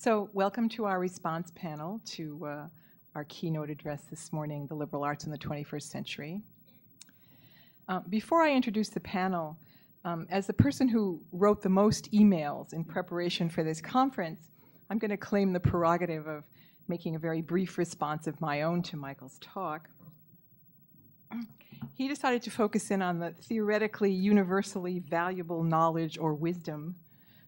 So welcome to our response panel to our keynote address this morning, The Liberal Arts in the 21st Century. Before I introduce the panel, as the person who wrote the most emails in preparation for this conference, I'm going to claim the prerogative of making a very brief response of my own to Michael's talk. He decided to focus in on the theoretically universally valuable knowledge or wisdom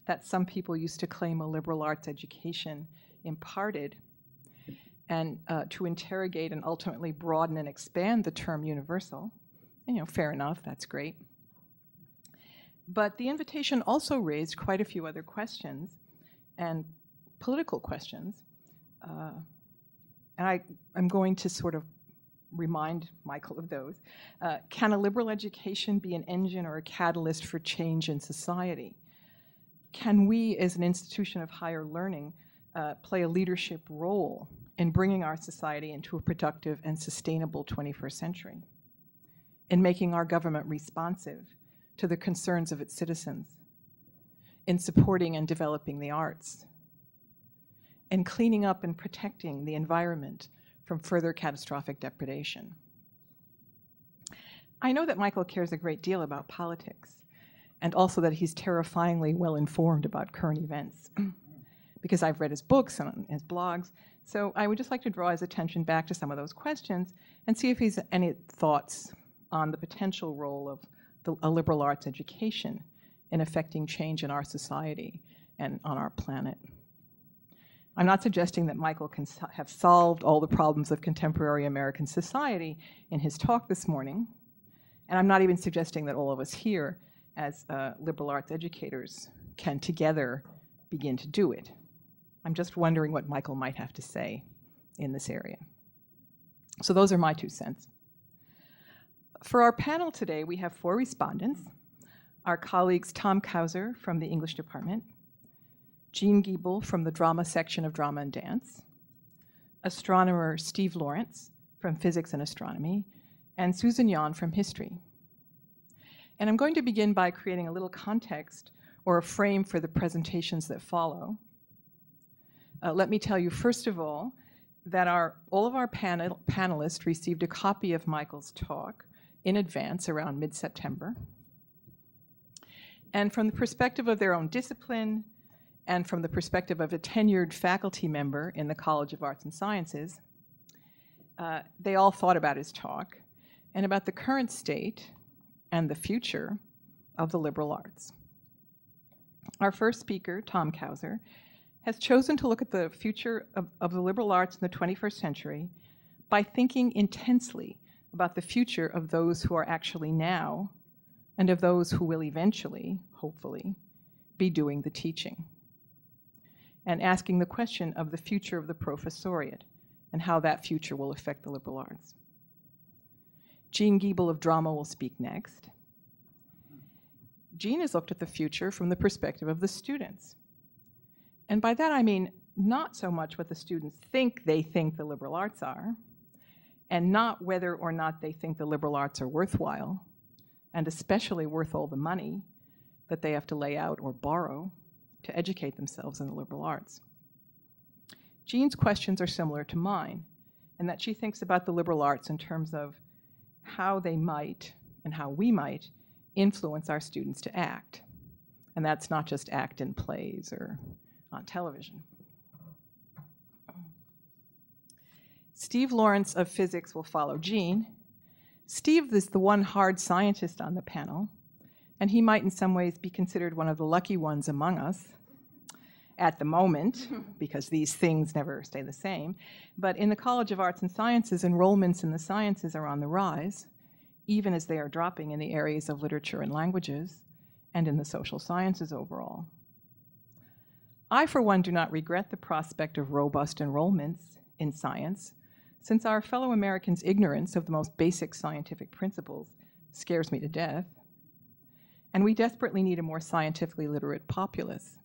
that some people used to claim a liberal arts education imparted, and to interrogate and ultimately broaden and expand the term universal. And, fair enough, that's great. But the invitation also raised quite a few other questions, and political questions. And I'm going to sort of remind Michael of those. Can a liberal education be an engine or a catalyst for change in society? Can we, as an institution of higher learning, play a leadership role in bringing our society into a productive and sustainable 21st century, in making our government responsive to the concerns of its citizens, in supporting and developing the arts, and cleaning up and protecting the environment from further catastrophic depredation? I know that Michael cares a great deal about politics, and also that he's terrifyingly well informed about current events, because I've read his books and his blogs. So I would just like to draw his attention back to some of those questions and see if he's any thoughts on the potential role of a liberal arts education in affecting change in our society and on our planet. I'm not suggesting that Michael can have solved all the problems of contemporary American society in his talk this morning, and I'm not even suggesting that all of us here as liberal arts educators can together begin to do it. I'm just wondering what Michael might have to say in this area. So those are my 2 cents. For our panel today, we have 4 respondents. Our colleagues Tom Couser from the English department, Jean Giebel from the drama section of Drama and Dance, astronomer Steve Lawrence from Physics and Astronomy, and Susan Yohn from History. And I'm going to begin by creating a little context or a frame for the presentations that follow. Let me tell you, first of all, that all of our panelists received a copy of Michael's talk in advance around mid-September. And from the perspective of their own discipline, and from the perspective of a tenured faculty member in the College of Arts and Sciences, they all thought about his talk and about the current state and the future of the liberal arts. Our first speaker, Tom Couser, has chosen to look at the future of the liberal arts in the 21st century by thinking intensely about the future of those who are actually now and of those who will eventually, hopefully, be doing the teaching, and asking the question of the future of the professoriate and how that future will affect the liberal arts. Jean Giebel of drama will speak next. Jean has looked at the future from the perspective of the students. And by that I mean not so much what the students think they think the liberal arts are, and not whether or not they think the liberal arts are worthwhile, and especially worth all the money that they have to lay out or borrow to educate themselves in the liberal arts. Jean's questions are similar to mine, in that she thinks about the liberal arts in terms of how they might and how we might influence our students to act. And that's not just act in plays or on television. Steve Lawrence of Physics will follow Jean. Steve is the one hard scientist on the panel, and he might in some ways be considered one of the lucky ones among us at the moment, because these things never stay the same. But in the College of Arts and Sciences, enrollments in the sciences are on the rise, even as they are dropping in the areas of literature and languages, and in the social sciences overall. I, for one, do not regret the prospect of robust enrollments in science, since our fellow Americans' ignorance of the most basic scientific principles scares me to death, and we desperately need a more scientifically literate populace.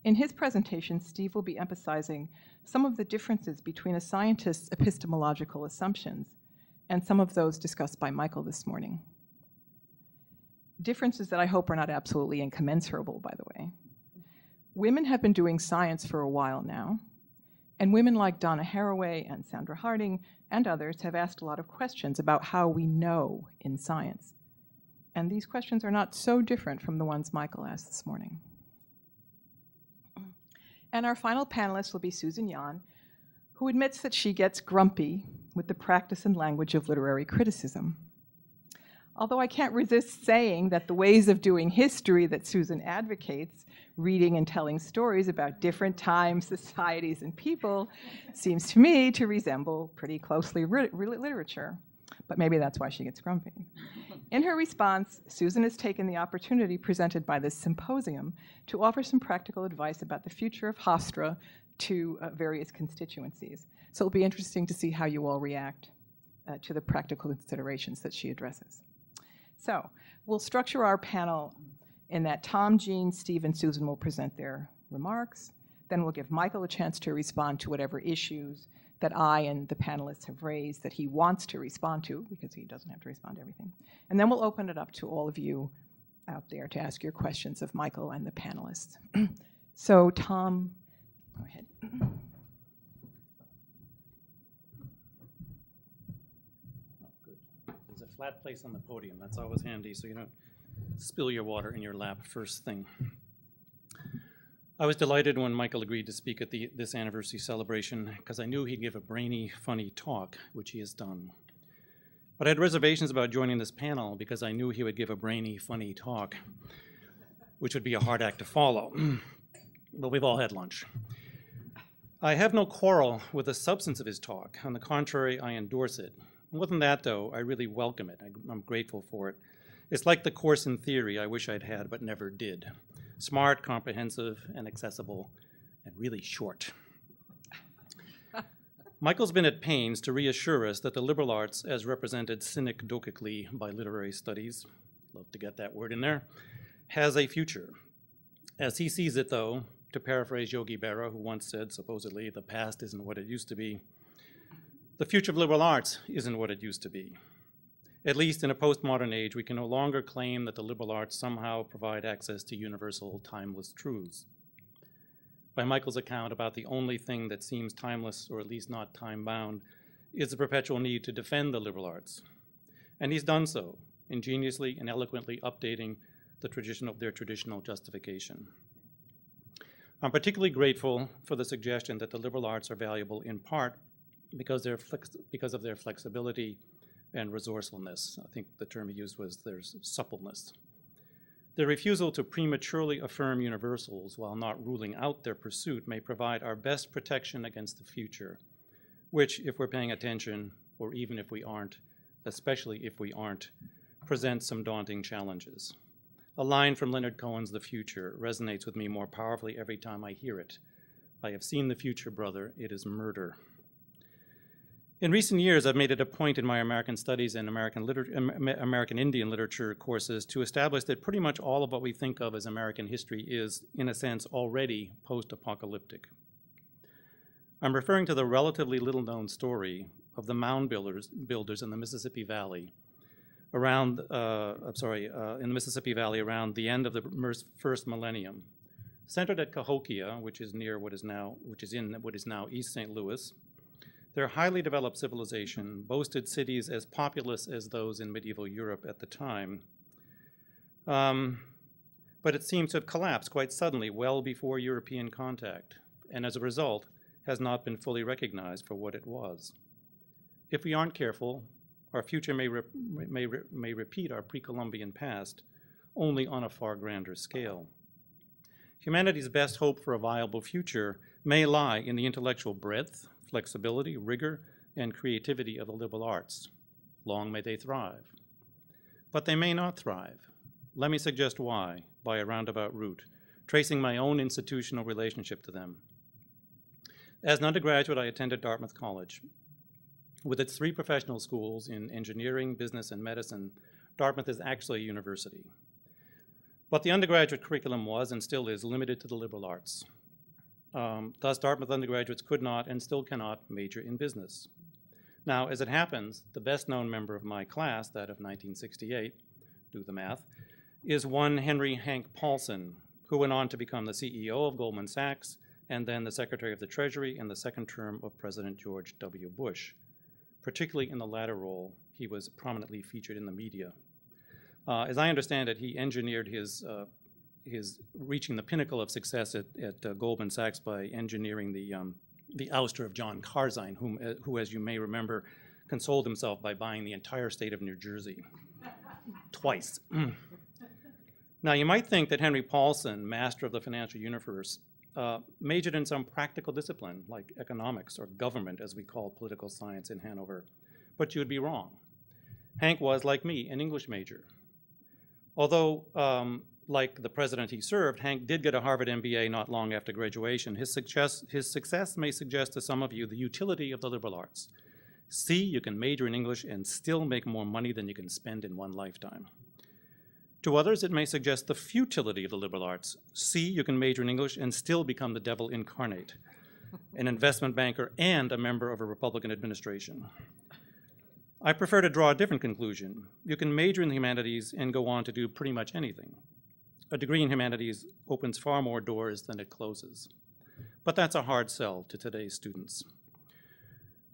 In his presentation, Steve will be emphasizing some of the differences between a scientist's epistemological assumptions and some of those discussed by Michael this morning. Differences that I hope are not absolutely incommensurable, by the way. Women have been doing science for a while now, and women like Donna Haraway and Sandra Harding and others have asked a lot of questions about how we know in science. And these questions are not so different from the ones Michael asked this morning. And our final panelist will be Susan Yohn, who admits that she gets grumpy with the practice and language of literary criticism. Although I can't resist saying that the ways of doing history that Susan advocates, reading and telling stories about different times, societies, and people, seems to me to resemble pretty closely literature. But maybe that's why she gets grumpy. In her response, Susan has taken the opportunity presented by this symposium to offer some practical advice about the future of Hofstra to various constituencies. So it'll be interesting to see how you all react to the practical considerations that she addresses. So we'll structure our panel in that Tom, Jean, Steve, and Susan will present their remarks. Then we'll give Michael a chance to respond to whatever issues that I and the panelists have raised that he wants to respond to, because he doesn't have to respond to everything. And then we'll open it up to all of you out there to ask your questions of Michael and the panelists. So Tom, go ahead. There's a flat place on the podium. That's always handy so you don't spill your water in your lap first thing. I was delighted when Michael agreed to speak at this anniversary celebration because I knew he'd give a brainy, funny talk, which he has done. But I had reservations about joining this panel because I knew he would give a brainy, funny talk, which would be a hard act to follow. But we've all had lunch. I have no quarrel with the substance of his talk. On the contrary, I endorse it. More than that, though, I really welcome it. I'm grateful for it. It's like the course in theory I wish I'd had but never did. Smart, comprehensive, and accessible, and really short. Michael's been at pains to reassure us that the liberal arts, as represented synecdochically by literary studies, love to get that word in there, has a future. As he sees it, though, to paraphrase Yogi Berra, who once said, supposedly, the past isn't what it used to be, the future of liberal arts isn't what it used to be. At least in a postmodern age, we can no longer claim that the liberal arts somehow provide access to universal, timeless truths. By Michael's account, about the only thing that seems timeless, or at least not time-bound, is the perpetual need to defend the liberal arts. And he's done so, ingeniously and eloquently updating their traditional justification. I'm particularly grateful for the suggestion that the liberal arts are valuable in part because of their flexibility and resourcefulness. I think the term he used was their suppleness. Their refusal to prematurely affirm universals while not ruling out their pursuit may provide our best protection against the future, which, if we're paying attention, or even if we aren't, especially if we aren't, presents some daunting challenges. A line from Leonard Cohen's The Future resonates with me more powerfully every time I hear it. I have seen the future, brother. It is murder. In recent years, I've made it a point in my American Studies and American Indian literature courses to establish that pretty much all of what we think of as American history is, in a sense, already post-apocalyptic. I'm referring to the relatively little-known story of the mound builders in the Mississippi Valley around the end of the first millennium, centered at Cahokia, which is in what is now East St. Louis. Their highly developed civilization boasted cities as populous as those in medieval Europe at the time, but it seems to have collapsed quite suddenly well before European contact, and as a result has not been fully recognized for what it was. If we aren't careful, our future may repeat our pre-Columbian past, only on a far grander scale. Humanity's best hope for a viable future may lie in the intellectual breadth, flexibility, rigor, and creativity of the liberal arts. Long may they thrive. But they may not thrive. Let me suggest why, by a roundabout route, tracing my own institutional relationship to them. As an undergraduate, I attended Dartmouth College. With its 3 professional schools in engineering, business, and medicine, Dartmouth is actually a university. But the undergraduate curriculum was, and still is, limited to the liberal arts. Thus, Dartmouth undergraduates could not and still cannot major in business. Now, as it happens, the best-known member of my class, that of 1968, do the math, is one Henry Hank Paulson, who went on to become the CEO of Goldman Sachs and then the Secretary of the Treasury in the second term of President George W. Bush. Particularly in the latter role, he was prominently featured in the media. As I understand it, he engineered his reaching the pinnacle of success at Goldman Sachs by engineering the ouster of John Karzine, who, as you may remember, consoled himself by buying the entire state of New Jersey twice. Now, you might think that Henry Paulson, master of the financial universe, majored in some practical discipline like economics or government, as we call political science in Hanover, but you would be wrong. Hank was, like me, an English major. Although, like the president he served, Hank did get a Harvard MBA not long after graduation. His success may suggest to some of you the utility of the liberal arts. See, you can major in English and still make more money than you can spend in one lifetime. To others, it may suggest the futility of the liberal arts. See, you can major in English and still become the devil incarnate, an investment banker and a member of a Republican administration. I prefer to draw a different conclusion. You can major in the humanities and go on to do pretty much anything. A degree in humanities opens far more doors than it closes. But that's a hard sell to today's students.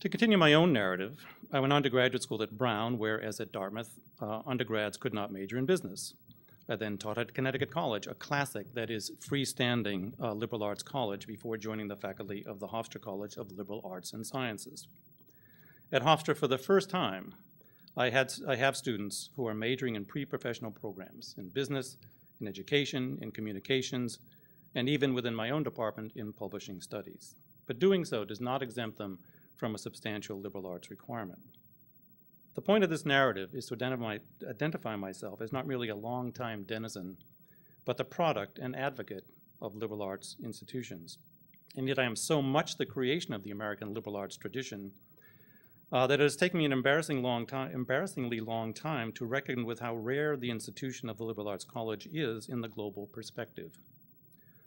To continue my own narrative, I went on to graduate school at Brown, where, as at Dartmouth, undergrads could not major in business. I then taught at Connecticut College, a classic, that is, freestanding liberal arts college, before joining the faculty of the Hofstra College of Liberal Arts and Sciences. At Hofstra, for the first time, I have students who are majoring in pre-professional programs, in business, in education, in communications, and even within my own department in publishing studies. But doing so does not exempt them from a substantial liberal arts requirement. The point of this narrative is to identify myself as not merely a long-time denizen, but the product and advocate of liberal arts institutions. And yet I am so much the creation of the American liberal arts tradition that it has taken me an embarrassingly long time to reckon with how rare the institution of the Liberal Arts College is in the global perspective.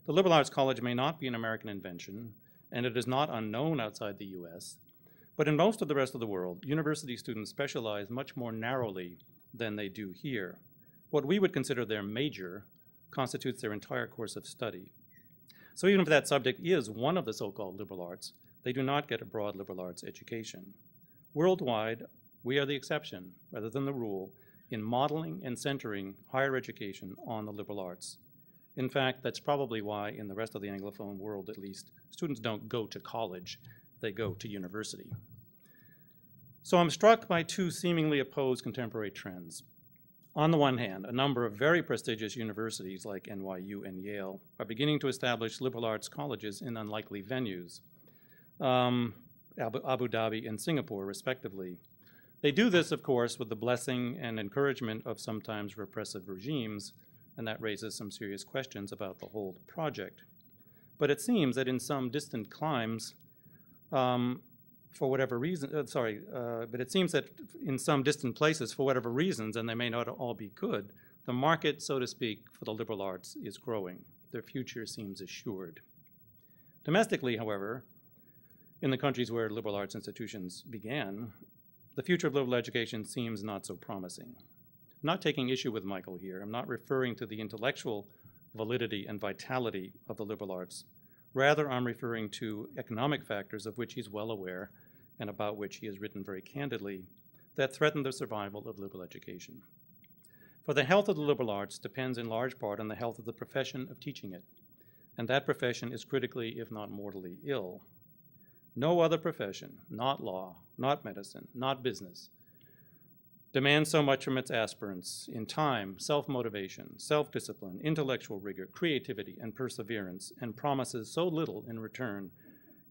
The Liberal Arts College may not be an American invention, and it is not unknown outside the US, but in most of the rest of the world, university students specialize much more narrowly than they do here. What we would consider their major constitutes their entire course of study. So even if that subject is one of the so-called liberal arts, they do not get a broad liberal arts education. Worldwide, we are the exception, rather than the rule, in modeling and centering higher education on the liberal arts. In fact, that's probably why, in the rest of the Anglophone world at least, students don't go to college, they go to university. So I'm struck by two seemingly opposed contemporary trends. On the one hand, a number of very prestigious universities like NYU and Yale are beginning to establish liberal arts colleges in unlikely venues, Abu Dhabi and Singapore, respectively. They do this, of course, with the blessing and encouragement of sometimes repressive regimes, and that raises some serious questions about the whole project. But it seems that in some distant climes, for whatever reason, but it seems that in some distant places, for whatever reasons, and they may not all be good, the market, so to speak, for the liberal arts is growing. Their future seems assured. Domestically, however, in the countries where liberal arts institutions began, the future of liberal education seems not so promising. I'm not taking issue with Michael here. I'm not referring to the intellectual validity and vitality of the liberal arts. Rather, I'm referring to economic factors of which he's well aware and about which he has written very candidly that threaten the survival of liberal education. For the health of the liberal arts depends in large part on the health of the profession of teaching it, and that profession is critically, if not mortally, ill. No other profession, not law, not medicine, not business, demands so much from its aspirants in time, self-motivation, self-discipline, intellectual rigor, creativity, and perseverance, and promises so little in return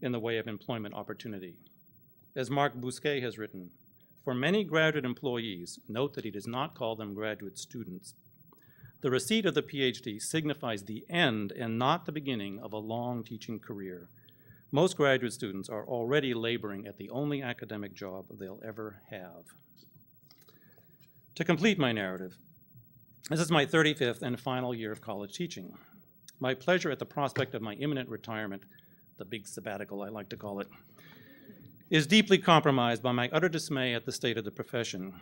in the way of employment opportunity. As Marc Bousquet has written, for many graduate employees, note that he does not call them graduate students, the receipt of the PhD signifies the end and not the beginning of a long teaching career. Most graduate students are already laboring at the only academic job they'll ever have. To complete my narrative, this is my 35th and final year of college teaching. My pleasure at the prospect of my imminent retirement, the big sabbatical I like to call it, is deeply compromised by my utter dismay at the state of the profession.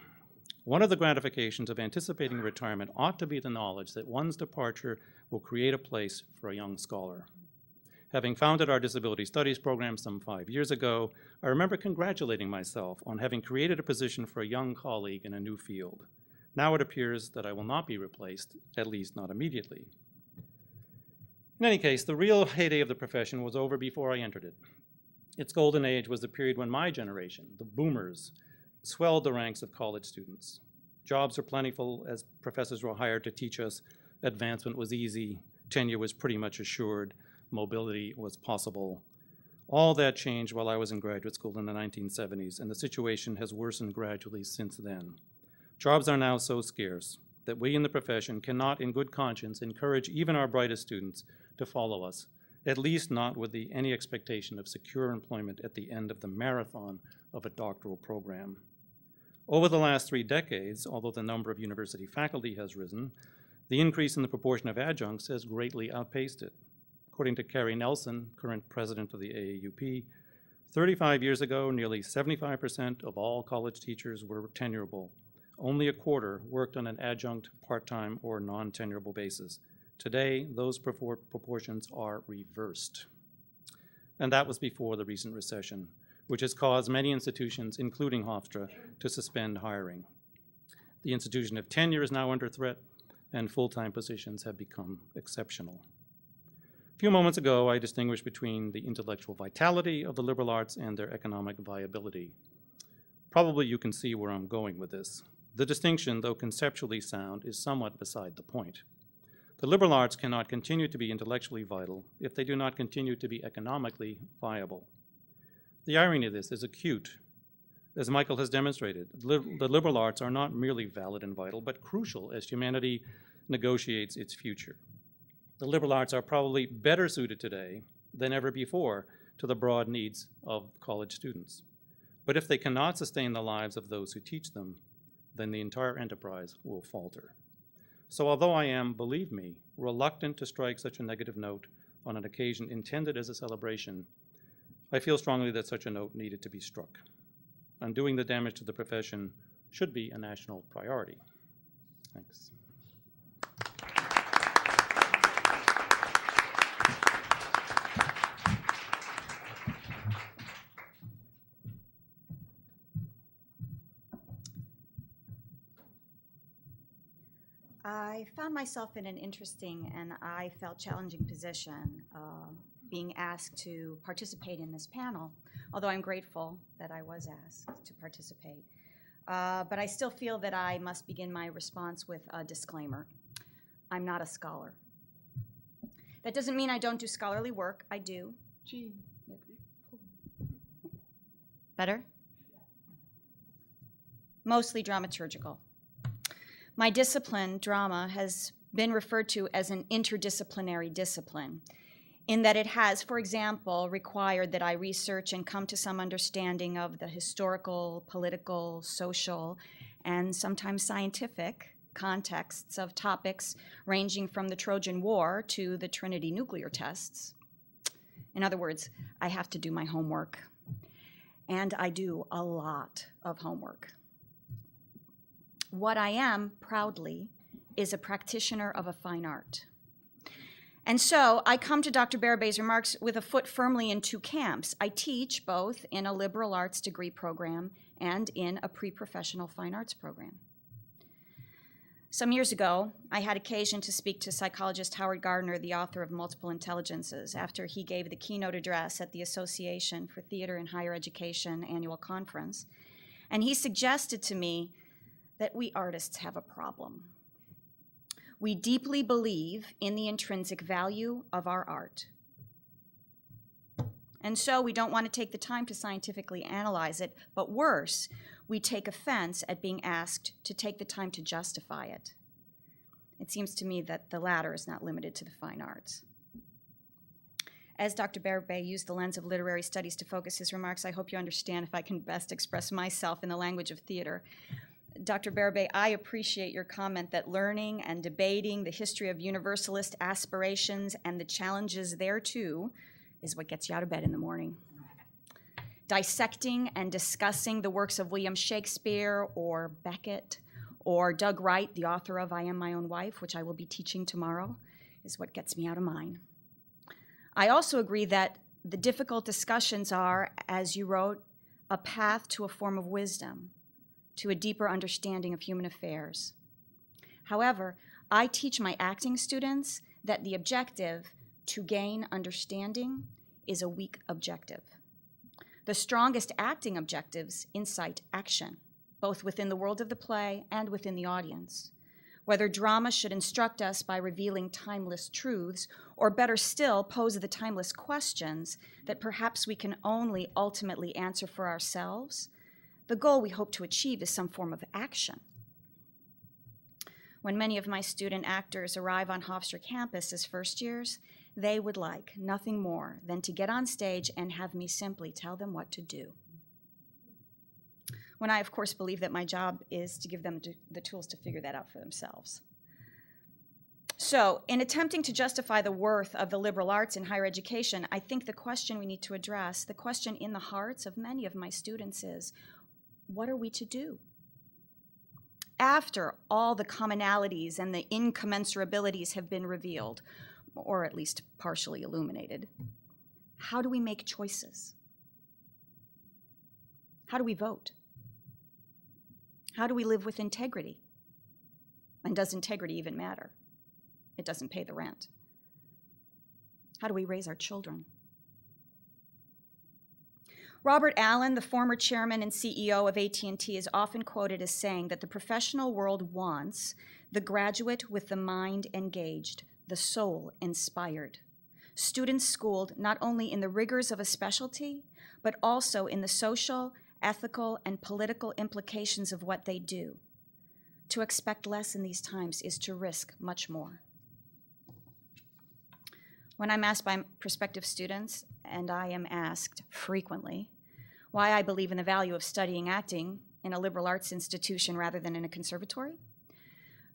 One of the gratifications of anticipating retirement ought to be the knowledge that one's departure will create a place for a young scholar. Having founded our disability studies program some 5 years ago, I remember congratulating myself on having created a position for a young colleague in a new field. Now it appears that I will not be replaced, at least not immediately. In any case, the real heyday of the profession was over before I entered it. Its golden age was the period when my generation, the boomers, swelled the ranks of college students. Jobs were plentiful as professors were hired to teach us. Advancement was easy, tenure was pretty much assured, mobility was possible. All that changed while I was in graduate school in the 1970s, and the situation has worsened gradually since then. Jobs are now so scarce that we in the profession cannot in good conscience encourage even our brightest students to follow us, at least not with any expectation of secure employment at the end of the marathon of a doctoral program. Over the last 3 decades, although the number of university faculty has risen, the increase in the proportion of adjuncts has greatly outpaced it. According to Carrie Nelson, current president of the AAUP, 35 years ago, nearly 75% of all college teachers were tenurable. Only a quarter worked on an adjunct, part-time, or non-tenurable basis. Today, those proportions are reversed. And that was before the recent recession, which has caused many institutions, including Hofstra, to suspend hiring. The institution of tenure is now under threat, and full-time positions have become exceptional. A few moments ago, I distinguished between the intellectual vitality of the liberal arts and their economic viability. Probably you can see where I'm going with this. The distinction, though conceptually sound, is somewhat beside the point. The liberal arts cannot continue to be intellectually vital if they do not continue to be economically viable. The irony of this is acute. As Michael has demonstrated, the liberal arts are not merely valid and vital, but crucial as humanity negotiates its future. The liberal arts are probably better suited today than ever before to the broad needs of college students. But if they cannot sustain the lives of those who teach them, then the entire enterprise will falter. So although I am, believe me, reluctant to strike such a negative note on an occasion intended as a celebration, I feel strongly that such a note needed to be struck. Undoing the damage to the profession should be a national priority. Thanks. I found myself in an interesting and I felt challenging position being asked to participate in this panel, although I'm grateful that I was asked to participate. But I still feel that I must begin my response with a disclaimer. I'm not a scholar. That doesn't mean I don't do scholarly work. I do. Better? Mostly dramaturgical. My discipline, drama, has been referred to as an interdisciplinary discipline, in that it has, for example, required that I research and come to some understanding of the historical, political, social, and sometimes scientific contexts of topics ranging from the Trojan War to the Trinity nuclear tests. In other words, I have to do my homework. And I do a lot of homework. What I am, proudly, is a practitioner of a fine art. And so I come to Dr. Berubé's remarks with a foot firmly in 2 camps. I teach both in a liberal arts degree program and in a pre-professional fine arts program. Some years ago, I had occasion to speak to psychologist Howard Gardner, the author of Multiple Intelligences, after he gave the keynote address at the Association for Theater and Higher Education annual conference. And he suggested to me that we artists have a problem. We deeply believe in the intrinsic value of our art. And so we don't want to take the time to scientifically analyze it, but worse, we take offense at being asked to take the time to justify it. It seems to me that the latter is not limited to the fine arts. As Dr. Berube used the lens of literary studies to focus his remarks, I hope you understand if I can best express myself in the language of theater. Dr. Berube, I appreciate your comment that learning and debating the history of universalist aspirations and the challenges thereto is what gets you out of bed in the morning. Dissecting and discussing the works of William Shakespeare or Beckett or Doug Wright, the author of I Am My Own Wife, which I will be teaching tomorrow, is what gets me out of mine. I also agree that the difficult discussions are, as you wrote, a path to a form of wisdom, to a deeper understanding of human affairs. However, I teach my acting students that the objective, to gain understanding, is a weak objective. The strongest acting objectives incite action, both within the world of the play and within the audience. Whether drama should instruct us by revealing timeless truths, or better still, pose the timeless questions that perhaps we can only ultimately answer for ourselves, the goal we hope to achieve is some form of action. When many of my student actors arrive on Hofstra campus as first years, they would like nothing more than to get on stage and have me simply tell them what to do. When I, of course, believe that my job is to give them the tools to figure that out for themselves. So, in attempting to justify the worth of the liberal arts in higher education, I think the question we need to address, the question in the hearts of many of my students is, what are we to do? After all the commonalities and the incommensurabilities have been revealed, or at least partially illuminated, how do we make choices? How do we vote? How do we live with integrity? And does integrity even matter? It doesn't pay the rent. How do we raise our children? Robert Allen, the former chairman and CEO of AT&T, is often quoted as saying that the professional world wants the graduate with the mind engaged, the soul inspired. Students schooled not only in the rigors of a specialty, but also in the social, ethical, and political implications of what they do. To expect less in these times is to risk much more. When I'm asked by prospective students, and I am asked frequently, why I believe in the value of studying acting in a liberal arts institution rather than in a conservatory,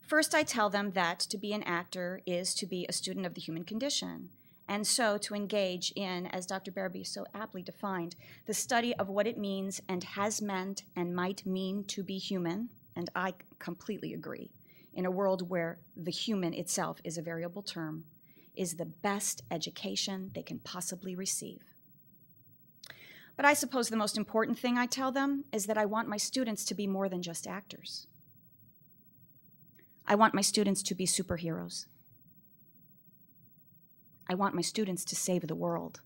first I tell them that to be an actor is to be a student of the human condition, and so to engage in, as Dr. Berube so aptly defined, the study of what it means and has meant and might mean to be human, and I completely agree, in a world where the human itself is a variable term, is the best education they can possibly receive. But I suppose the most important thing I tell them is that I want my students to be more than just actors. I want my students to be superheroes. I want my students to save the world.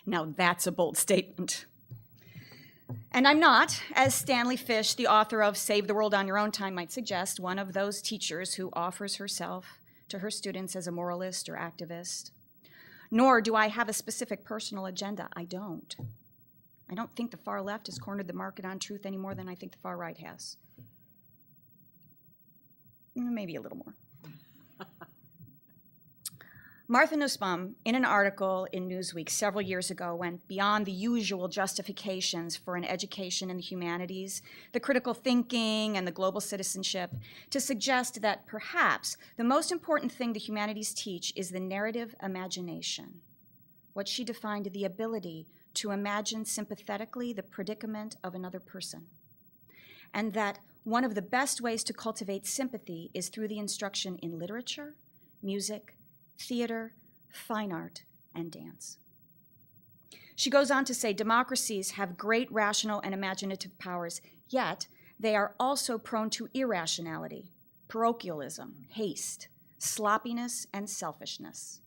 Now that's a bold statement. And I'm not, as Stanley Fish, the author of Save the World on Your Own Time, might suggest, one of those teachers who offers herself to her students as a moralist or activist. Nor do I have a specific personal agenda. I don't. I don't think the far left has cornered the market on truth any more than I think the far right has. Maybe a little more. Martha Nussbaum, in an article in Newsweek several years ago, went beyond the usual justifications for an education in the humanities, the critical thinking, and the global citizenship, to suggest that perhaps the most important thing the humanities teach is the narrative imagination, what she defined the ability to imagine sympathetically the predicament of another person, and that one of the best ways to cultivate sympathy is through the instruction in literature, music, theater, fine art, and dance. She goes on to say democracies have great rational and imaginative powers, yet they are also prone to irrationality, parochialism, haste, sloppiness, and selfishness.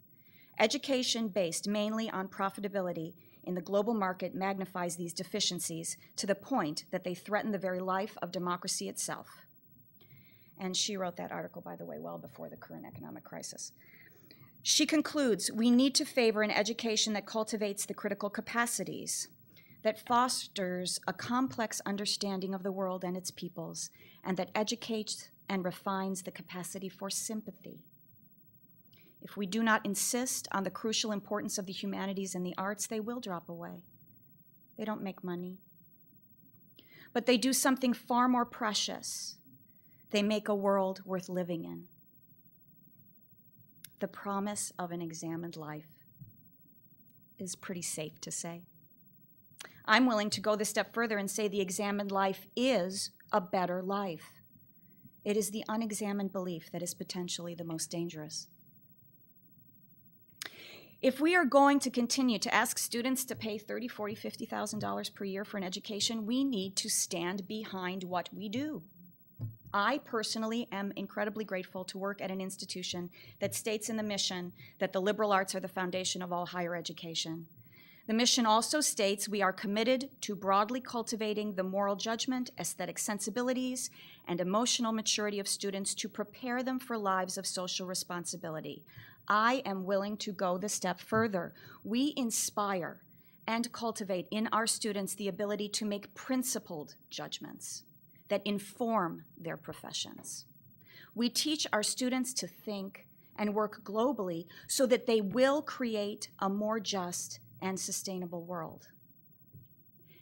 Education based mainly on profitability in the global market magnifies these deficiencies to the point that they threaten the very life of democracy itself. And she wrote that article, by the way, well before the current economic crisis. She concludes, we need to favor an education that cultivates the critical capacities, that fosters a complex understanding of the world and its peoples, and that educates and refines the capacity for sympathy. If we do not insist on the crucial importance of the humanities and the arts, they will drop away. They don't make money. But they do something far more precious. They make a world worth living in. The promise of an examined life is pretty safe to say. I'm willing to go the step further and say the examined life is a better life. It is the unexamined belief that is potentially the most dangerous. If we are going to continue to ask students to pay $30,000, $40,000, $50,000 per year for an education, we need to stand behind what we do. I personally am incredibly grateful to work at an institution that states in the mission that the liberal arts are the foundation of all higher education. The mission also states we are committed to broadly cultivating the moral judgment, aesthetic sensibilities, and emotional maturity of students to prepare them for lives of social responsibility. I am willing to go the step further. We inspire and cultivate in our students the ability to make principled judgments that inform their professions. We teach our students to think and work globally so that they will create a more just and sustainable world.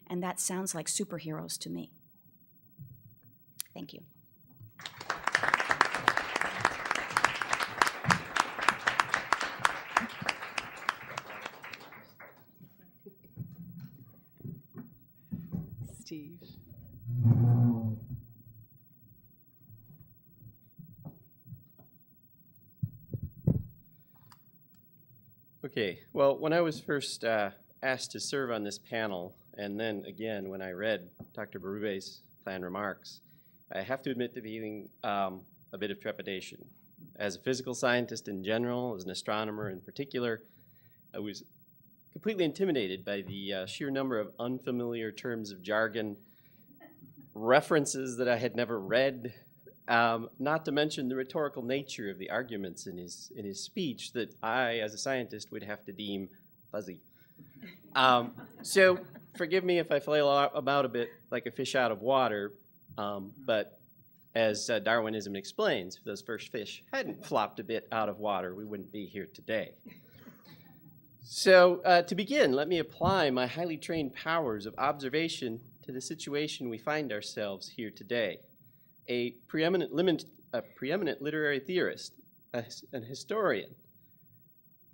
And that sounds like superheroes to me. Thank you. Steve. Okay, well, when I was first asked to serve on this panel, and then again when I read Dr. Berube's planned remarks, I have to admit to feeling a bit of trepidation. As a physical scientist in general, as an astronomer in particular, I was completely intimidated by the sheer number of unfamiliar terms of jargon, references that I had never read, not to mention the rhetorical nature of the arguments in his speech that I, as a scientist, would have to deem fuzzy. So forgive me if I flail about a bit like a fish out of water, but as Darwinism explains, if those first fish hadn't flopped a bit out of water, we wouldn't be here today. So to begin, let me apply my highly trained powers of observation to the situation we find ourselves here today. A preeminent literary theorist, an historian,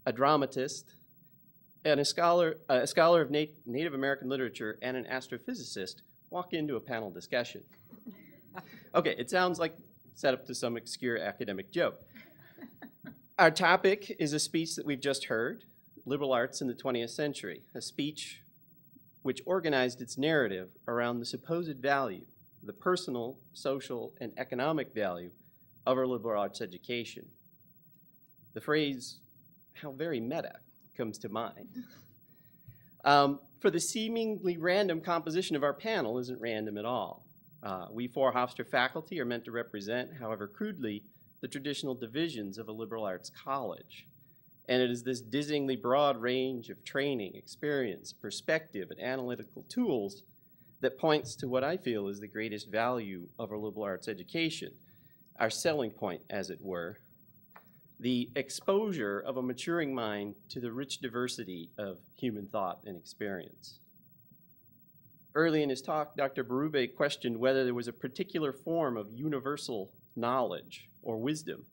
a dramatist, and a scholar of Native American literature, and an astrophysicist walk into a panel discussion. Okay, it sounds like set up to some obscure academic joke. Our topic is a speech that we've just heard, Liberal Arts in the 20th Century, a speech which organized its narrative around the supposed value, the personal, social, and economic value of our liberal arts education. The phrase, "how very meta," comes to mind. For the seemingly random composition of our panel isn't random at all. We four Hofstra faculty are meant to represent, however crudely, the traditional divisions of a liberal arts college. And it is this dizzyingly broad range of training, experience, perspective, and analytical tools that points to what I feel is the greatest value of our liberal arts education, our selling point, as it were, the exposure of a maturing mind to the rich diversity of human thought and experience. Early in his talk, Dr. Berube questioned whether there was a particular form of universal knowledge or wisdom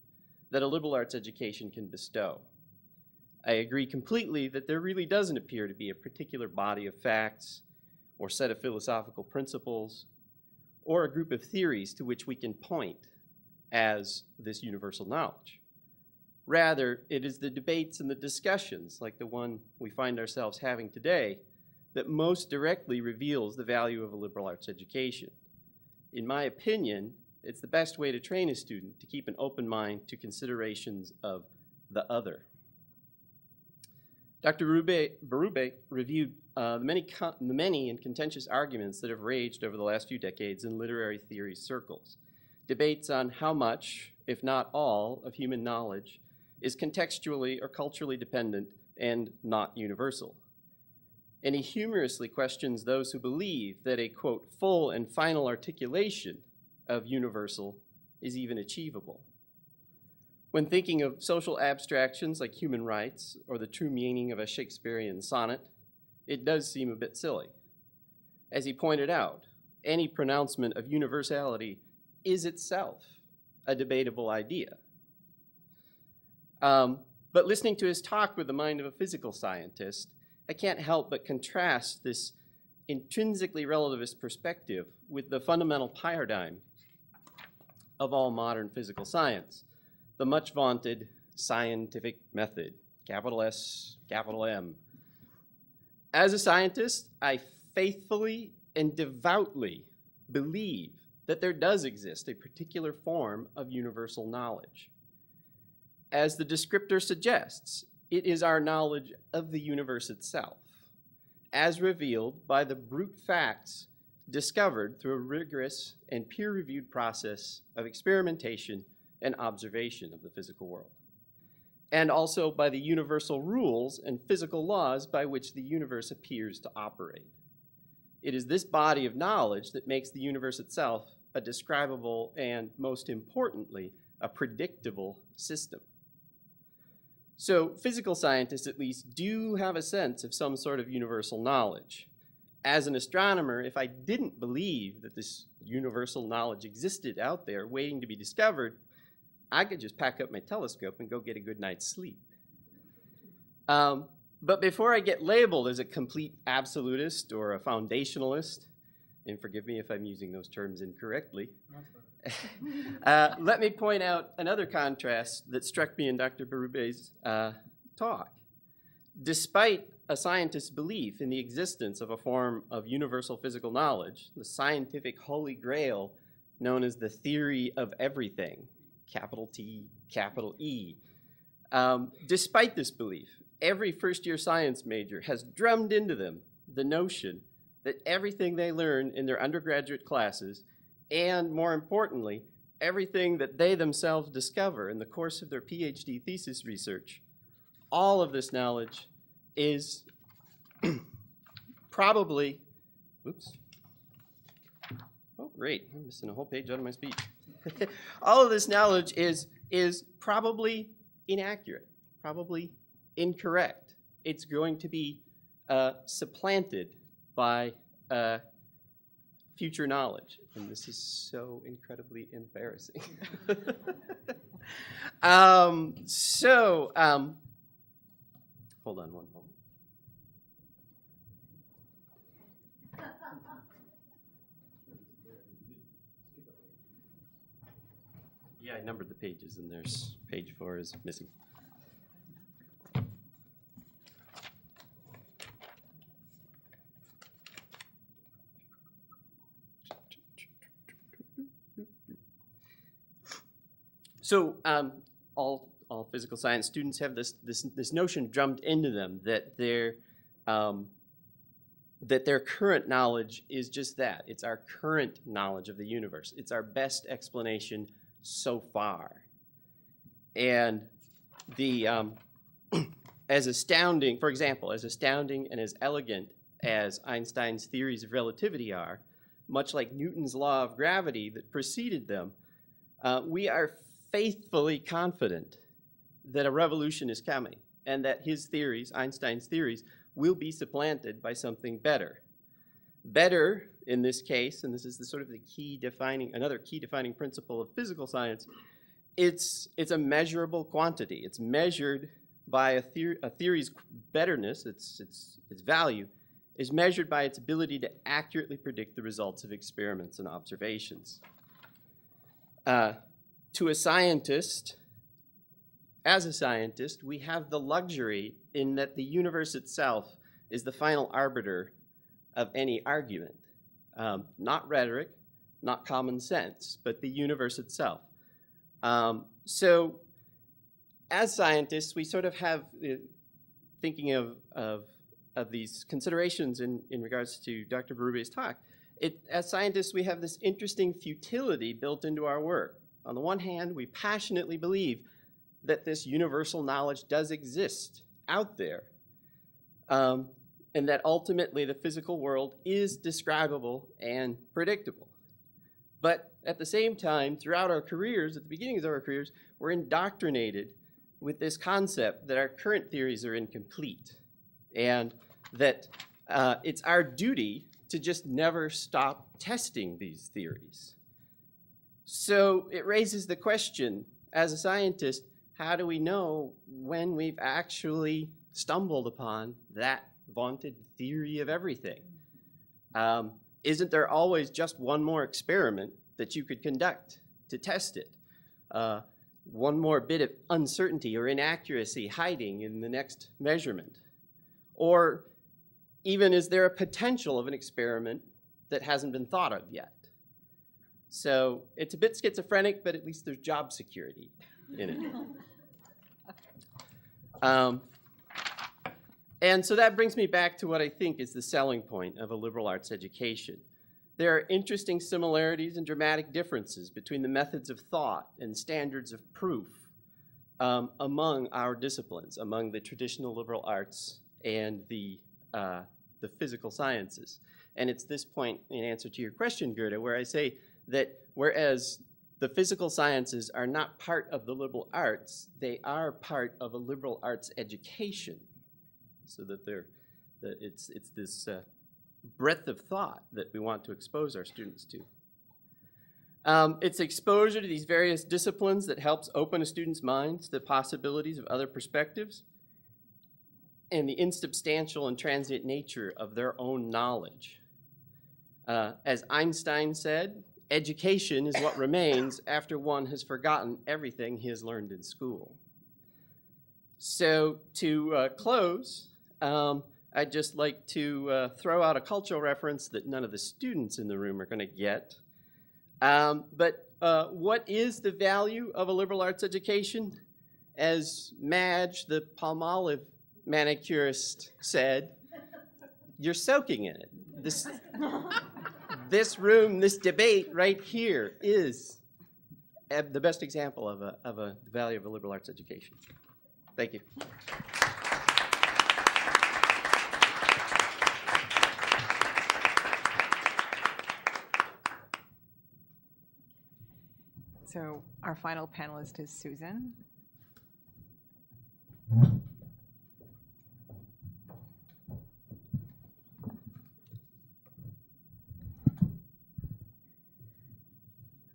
that a liberal arts education can bestow. I agree completely that there really doesn't appear to be a particular body of facts or set of philosophical principles or a group of theories to which we can point as this universal knowledge. Rather, it is the debates and the discussions, like the one we find ourselves having today, that most directly reveals the value of a liberal arts education. In my opinion, it's the best way to train a student to keep an open mind to considerations of the other. Dr. Berube reviewed the many and contentious arguments that have raged over the last few decades in literary theory circles. Debates on how much, if not all, of human knowledge is contextually or culturally dependent and not universal. And he humorously questions those who believe that a, quote, full and final articulation of universal is even achievable. When thinking of social abstractions like human rights or the true meaning of a Shakespearean sonnet, it does seem a bit silly. As he pointed out, any pronouncement of universality is itself a debatable idea. But listening to his talk with the mind of a physical scientist, I can't help but contrast this intrinsically relativist perspective with the fundamental paradigm of all modern physical science, the much vaunted scientific method, capital S, capital M. As a scientist, I faithfully and devoutly believe that there does exist a particular form of universal knowledge. As the descriptor suggests, it is our knowledge of the universe itself, as revealed by the brute facts discovered through a rigorous and peer-reviewed process of experimentation and observation of the physical world, and also by the universal rules and physical laws by which the universe appears to operate. It is this body of knowledge that makes the universe itself a describable and, most importantly, a predictable system. So physical scientists, at least, do have a sense of some sort of universal knowledge. As an astronomer, if I didn't believe that this universal knowledge existed out there waiting to be discovered, I could just pack up my telescope and go get a good night's sleep. But before I get labeled as a complete absolutist or a foundationalist, and forgive me if I'm using those terms incorrectly, let me point out another contrast that struck me in Dr. Berube's talk. Despite a scientist's belief in the existence of a form of universal physical knowledge, the scientific holy grail known as the theory of everything, capital T, capital E, despite this belief, every first-year science major has drummed into them the notion that everything they learn in their undergraduate classes, and more importantly, everything that they themselves discover in the course of their PhD thesis research, all of this knowledge is probably, oops, oh great, I'm missing a whole page out of my speech. All of this knowledge is probably inaccurate, probably incorrect. It's going to be supplanted by future knowledge. And this is so incredibly embarrassing. Hold on one moment. Yeah, I numbered the pages, and there's page 4 is missing. So all physical science students have this notion drummed into them that their current knowledge is just that. It's our current knowledge of the universe. It's our best explanation so far. And as astounding, for example, as astounding and as elegant as Einstein's theories of relativity are, much like Newton's law of gravity that preceded them, we are faithfully confident that a revolution is coming and that his theories, Einstein's theories, will be supplanted by something better. Better, in this case, and this is another key defining principle of physical science, it's a measurable quantity. It's measured by a theory's betterness, its value, is measured by its ability to accurately predict the results of experiments and observations. To a scientist, as a scientist, we have the luxury in that the universe itself is the final arbiter of any argument. Not rhetoric, not common sense, but the universe itself. So as scientists, we sort of have, thinking of these considerations in regards to Dr. Berube's talk, as scientists, we have this interesting futility built into our work. On the one hand, we passionately believe that this universal knowledge does exist out there, and that ultimately the physical world is describable and predictable. But at the same time, throughout our careers, at the beginnings of our careers, we're indoctrinated with this concept that our current theories are incomplete, and that it's our duty to just never stop testing these theories. So it raises the question, as a scientist, how do we know when we've actually stumbled upon that vaunted theory of everything? Isn't there always just one more experiment that you could conduct to test it? One more bit of uncertainty or inaccuracy hiding in the next measurement? Or even, is there a potential of an experiment that hasn't been thought of yet? So it's a bit schizophrenic, but at least there's job security in it. And so that brings me back to what I think is the selling point of a liberal arts education. There are interesting similarities and dramatic differences between the methods of thought and standards of proof among our disciplines, among the traditional liberal arts and the physical sciences. And it's this point, in answer to your question, Gerda, where I say that whereas the physical sciences are not part of the liberal arts, they are part of a liberal arts education. So that it's this breadth of thought that we want to expose our students to. It's exposure to these various disciplines that helps open a student's mind to the possibilities of other perspectives and the insubstantial and transient nature of their own knowledge. As Einstein said, education is what remains after one has forgotten everything he has learned in school. So to close, I'd just like to throw out a cultural reference that none of the students in the room are going to get. But what is the value of a liberal arts education? As Madge, the Palmolive manicurist, said, you're soaking in it. This room, this debate right here is the best example of the value of a liberal arts education. Thank you. So our final panelist is Susan.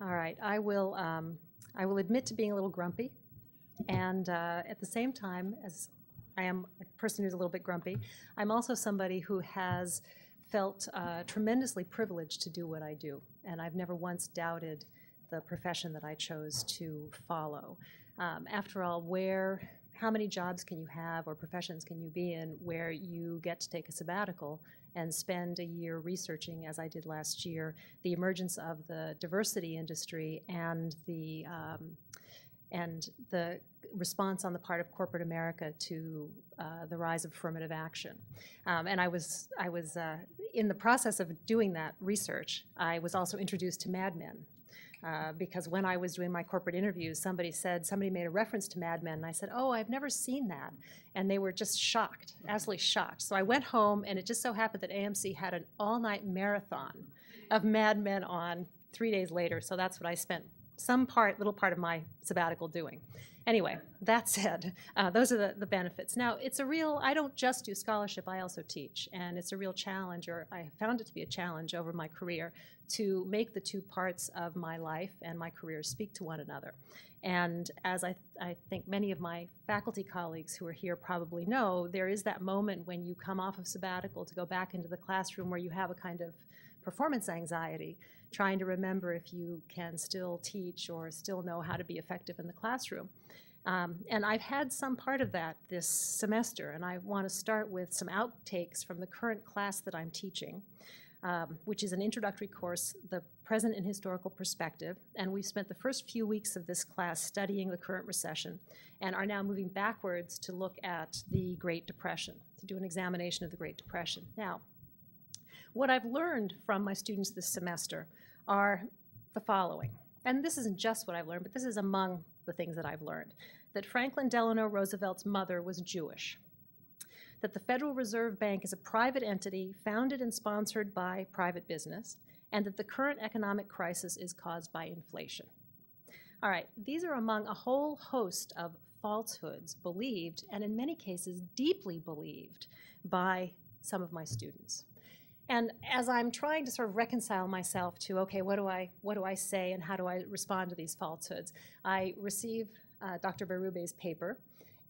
All right, I will admit to being a little grumpy, and at the same time, as I am a person who's a little bit grumpy, I'm also somebody who has felt tremendously privileged to do what I do, and I've never once doubted the profession that I chose to follow. After all, how many jobs can you have or professions can you be in where you get to take a sabbatical and spend a year researching, as I did last year, the emergence of the diversity industry and the response on the part of corporate America to the rise of affirmative action. And I was in the process of doing that research, I was also introduced to Mad Men. Because when I was doing my corporate interviews, somebody made a reference to Mad Men, and I said, oh, I've never seen that. And they were just shocked, absolutely shocked. So I went home, and it just so happened that AMC had an all-night marathon of Mad Men on 3 days later, so that's what I spent little part of my sabbatical doing. Anyway, that said, those are the benefits. Now, I don't just do scholarship, I also teach, and it's a real challenge, or I found it to be a challenge over my career, to make the two parts of my life and my career speak to one another. And as I think many of my faculty colleagues who are here probably know, there is that moment when you come off of sabbatical to go back into the classroom where you have a kind of performance anxiety, trying to remember if you can still teach or still know how to be effective in the classroom. And I've had some part of that this semester, and I want to start with some outtakes from the current class that I'm teaching, which is an introductory course, The Present in Historical Perspective, and we've spent the first few weeks of this class studying the current recession and are now moving backwards to look at the Great Depression, to do an examination of the Great Depression. Now, what I've learned from my students this semester are the following, and this isn't just what I've learned, but this is among the things that I've learned, that Franklin Delano Roosevelt's mother was Jewish, that the Federal Reserve Bank is a private entity founded and sponsored by private business, and that the current economic crisis is caused by inflation. All right, these are among a whole host of falsehoods believed, and in many cases deeply believed, by some of my students. And as I'm trying to sort of reconcile myself to, okay, what do I say and how do I respond to these falsehoods, I receive Dr. Berube's paper,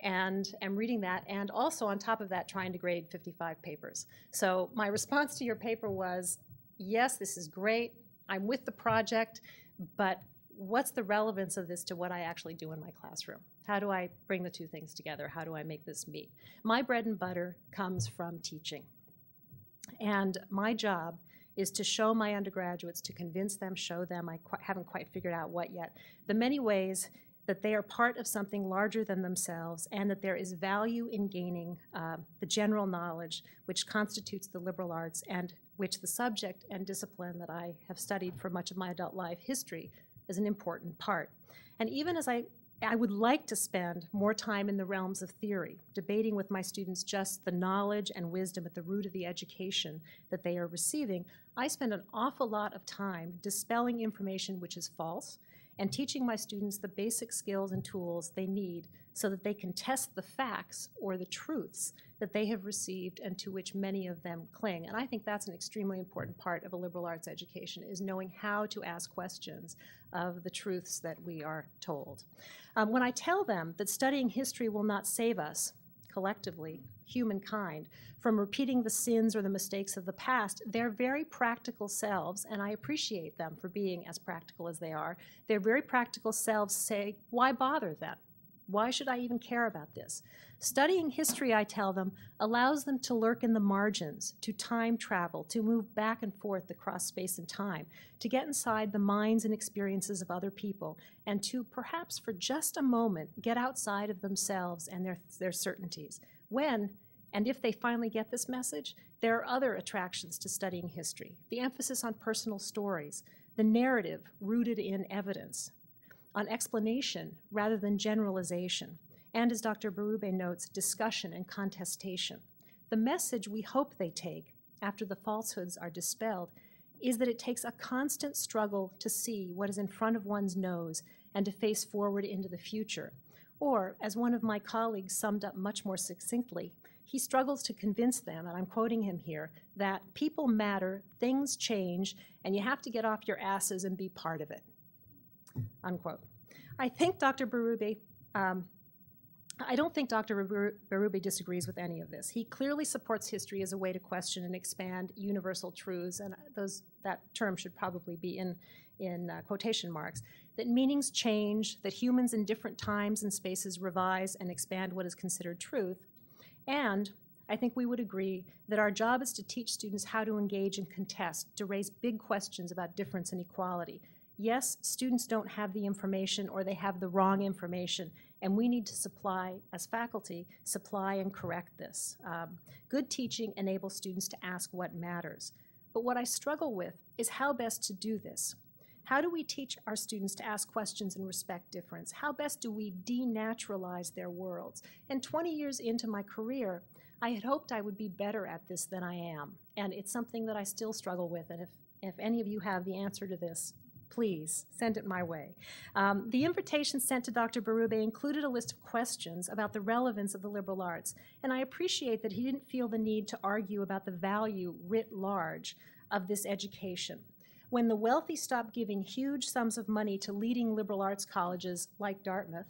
and am reading that, and also on top of that trying to grade 55 papers. So my response to your paper was, yes, this is great, I'm with the project, but what's the relevance of this to what I actually do in my classroom? How do I bring the two things together? How do I make this meet? My bread and butter comes from teaching. And my job is to show my undergraduates, to convince them, show them, I haven't quite figured out what yet, the many ways that they are part of something larger than themselves, and that there is value in gaining the general knowledge which constitutes the liberal arts, and which the subject and discipline that I have studied for much of my adult life, history, is an important part. And even as I would like to spend more time in the realms of theory, debating with my students just the knowledge and wisdom at the root of the education that they are receiving, I spend an awful lot of time dispelling information which is false, and teaching my students the basic skills and tools they need so that they can test the facts or the truths that they have received and to which many of them cling. And I think that's an extremely important part of a liberal arts education, is knowing how to ask questions of the truths that we are told. When I tell them that studying history will not save us, collectively, humankind, from repeating the sins or the mistakes of the past, their very practical selves, and I appreciate them for being as practical as they are, their very practical selves say, why bother then? Why should I even care about this? Studying history, I tell them, allows them to lurk in the margins, to time travel, to move back and forth across space and time, to get inside the minds and experiences of other people, and to perhaps for just a moment get outside of themselves and their certainties. When and if they finally get this message, there are other attractions to studying history. The emphasis on personal stories, the narrative rooted in evidence, on explanation rather than generalization, and as Dr. Berube notes, discussion and contestation. The message we hope they take after the falsehoods are dispelled is that it takes a constant struggle to see what is in front of one's nose and to face forward into the future. Or, as one of my colleagues summed up much more succinctly, he struggles to convince them, and I'm quoting him here, that people matter, things change, and you have to get off your asses and be part of it, unquote. I think Dr. Berube, I don't think Dr. Berube disagrees with any of this. He clearly supports history as a way to question and expand universal truths, and that term should probably be in quotation marks, that meanings change, that humans in different times and spaces revise and expand what is considered truth. And I think we would agree that our job is to teach students how to engage and contest, to raise big questions about difference and equality. Yes, students don't have the information or they have the wrong information, and we need to supply, as faculty, supply and correct this. Good teaching enables students to ask what matters. But what I struggle with is how best to do this. How do we teach our students to ask questions and respect difference? How best do we denaturalize their worlds? And 20 years into my career, I had hoped I would be better at this than I am. And it's something that I still struggle with. And if any of you have the answer to this, please send it my way. The invitation sent to Dr. Berube included a list of questions about the relevance of the liberal arts. And I appreciate that he didn't feel the need to argue about the value writ large of this education. When the wealthy stopped giving huge sums of money to leading liberal arts colleges like Dartmouth,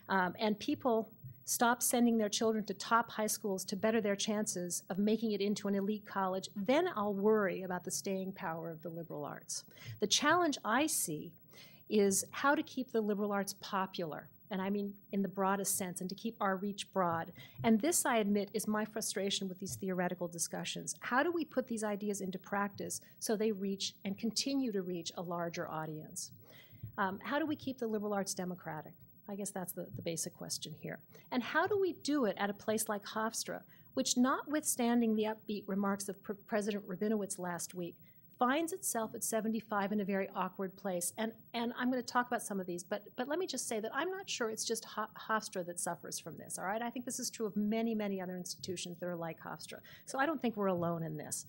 and people stopped sending their children to top high schools to better their chances of making it into an elite college, then I'll worry about the staying power of the liberal arts. The challenge I see is how to keep the liberal arts popular, and I mean in the broadest sense, and to keep our reach broad. And this, I admit, is my frustration with these theoretical discussions. How do we put these ideas into practice so they reach and continue to reach a larger audience? How do we keep the liberal arts democratic? I guess that's the basic question here. And how do we do it at a place like Hofstra, which, notwithstanding the upbeat remarks of President Rabinowitz last week, finds itself at 75 in a very awkward place. And I'm going to talk about some of these, but let me just say that I'm not sure it's just Hofstra that suffers from this, all right? I think this is true of many, many other institutions that are like Hofstra. So I don't think we're alone in this.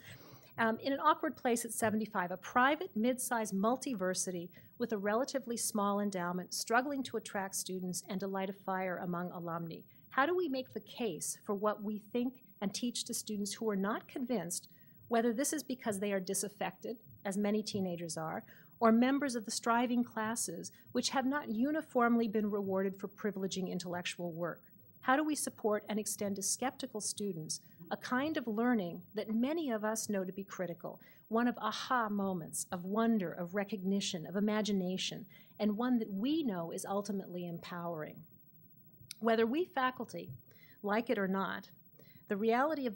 In an awkward place at 75, a private, mid-sized multiversity with a relatively small endowment, struggling to attract students and to light a fire among alumni. How do we make the case for what we think and teach to students who are not convinced, whether this is because they are disaffected, as many teenagers are, or members of the striving classes, which have not uniformly been rewarded for privileging intellectual work? How do we support and extend to skeptical students a kind of learning that many of us know to be critical, one of aha moments, of wonder, of recognition, of imagination, and one that we know is ultimately empowering? Whether we faculty like it or not, the reality is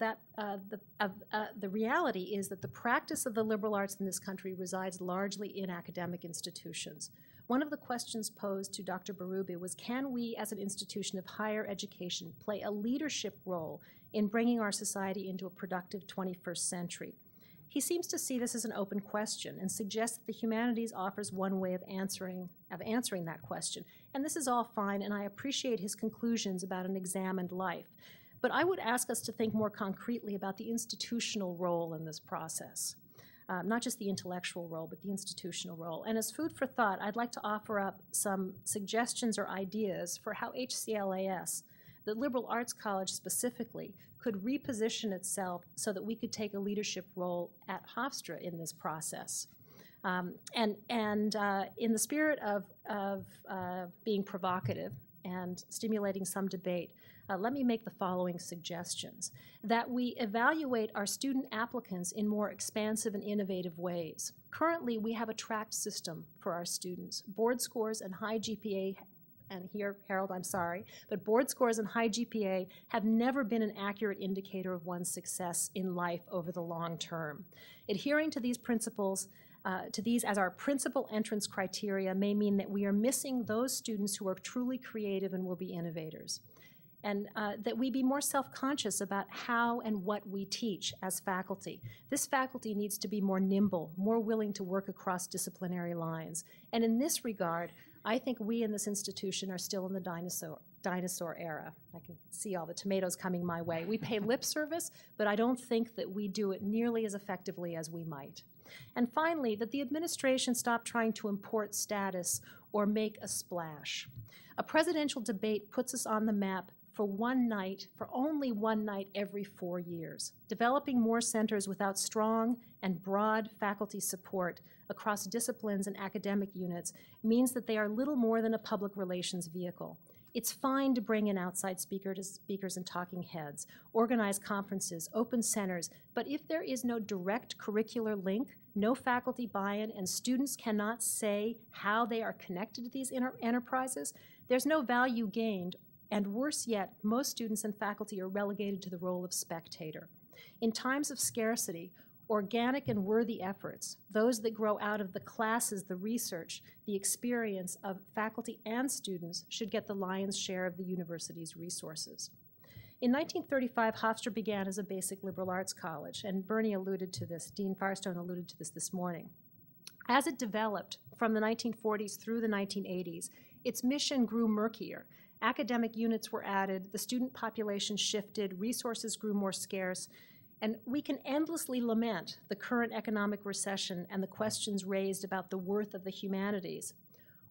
that the practice of the liberal arts in this country resides largely in academic institutions. One of the questions posed to Dr. Berube was, can we as an institution of higher education play a leadership role in bringing our society into a productive 21st century? He seems to see this as an open question and suggests that the humanities offers one way of answering that question. And this is all fine, and I appreciate his conclusions about an examined life. But I would ask us to think more concretely about the institutional role in this process. Not just the intellectual role, but the institutional role. And as food for thought, I'd like to offer up some suggestions or ideas for how HCLAS, the Liberal Arts College specifically, could reposition itself so that we could take a leadership role at Hofstra in this process. In the spirit of being provocative and stimulating some debate, let me make the following suggestions. That we evaluate our student applicants in more expansive and innovative ways. Currently, we have a tracked system for our students. Board scores and high GPA, and here, Harold, I'm sorry, but board scores and high GPA have never been an accurate indicator of one's success in life over the long term. Adhering to these principles, as our principal entrance criteria may mean that we are missing those students who are truly creative and will be innovators. And that we be more self-conscious about how and what we teach as faculty. This faculty needs to be more nimble, more willing to work across disciplinary lines. And in this regard, I think we in this institution are still in the dinosaur era. I can see all the tomatoes coming my way. We pay lip service, but I don't think that we do it nearly as effectively as we might. And finally, that the administration stop trying to import status or make a splash. A presidential debate puts us on the map for only one night every 4 years. Developing more centers without strong and broad faculty support across disciplines and academic units means that they are little more than a public relations vehicle. It's fine to bring in outside speakers and talking heads, organize conferences, open centers, but if there is no direct curricular link, no faculty buy-in, and students cannot say how they are connected to these enterprises, there's no value gained. And worse yet, most students and faculty are relegated to the role of spectator. In times of scarcity, organic and worthy efforts, those that grow out of the classes, the research, the experience of faculty and students, should get the lion's share of the university's resources. In 1935, Hofstra began as a basic liberal arts college, and Bernie alluded to this, Dean Firestone alluded to this morning. As it developed from the 1940s through the 1980s, its mission grew murkier. Academic units were added, the student population shifted, resources grew more scarce, and we can endlessly lament the current economic recession and the questions raised about the worth of the humanities.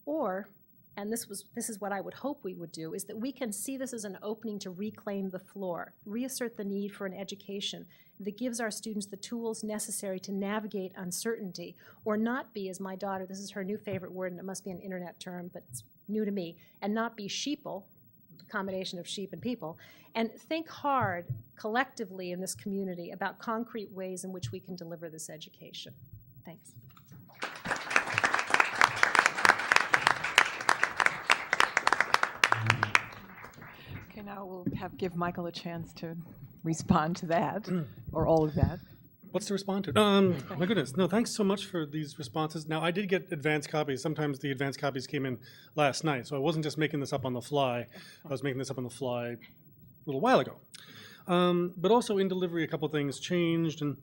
Or, and this is what I would hope we would do, is that we can see this as an opening to reclaim the floor, reassert the need for an education that gives our students the tools necessary to navigate uncertainty, or not be, as my daughter, this is her new favorite word, and it must be an internet term, but it's new to me, and not be sheeple, a combination of sheep and people, and think hard collectively in this community about concrete ways in which we can deliver this education. Thanks. Okay, now we'll give Michael a chance to respond to that, or all of that. What's to respond to? My goodness. No, thanks so much for these responses. Now, I did get advanced copies. Sometimes the advanced copies came in last night, so I wasn't just making this up on the fly. I was making this up on the fly a little while ago. But also in delivery, a couple things changed, and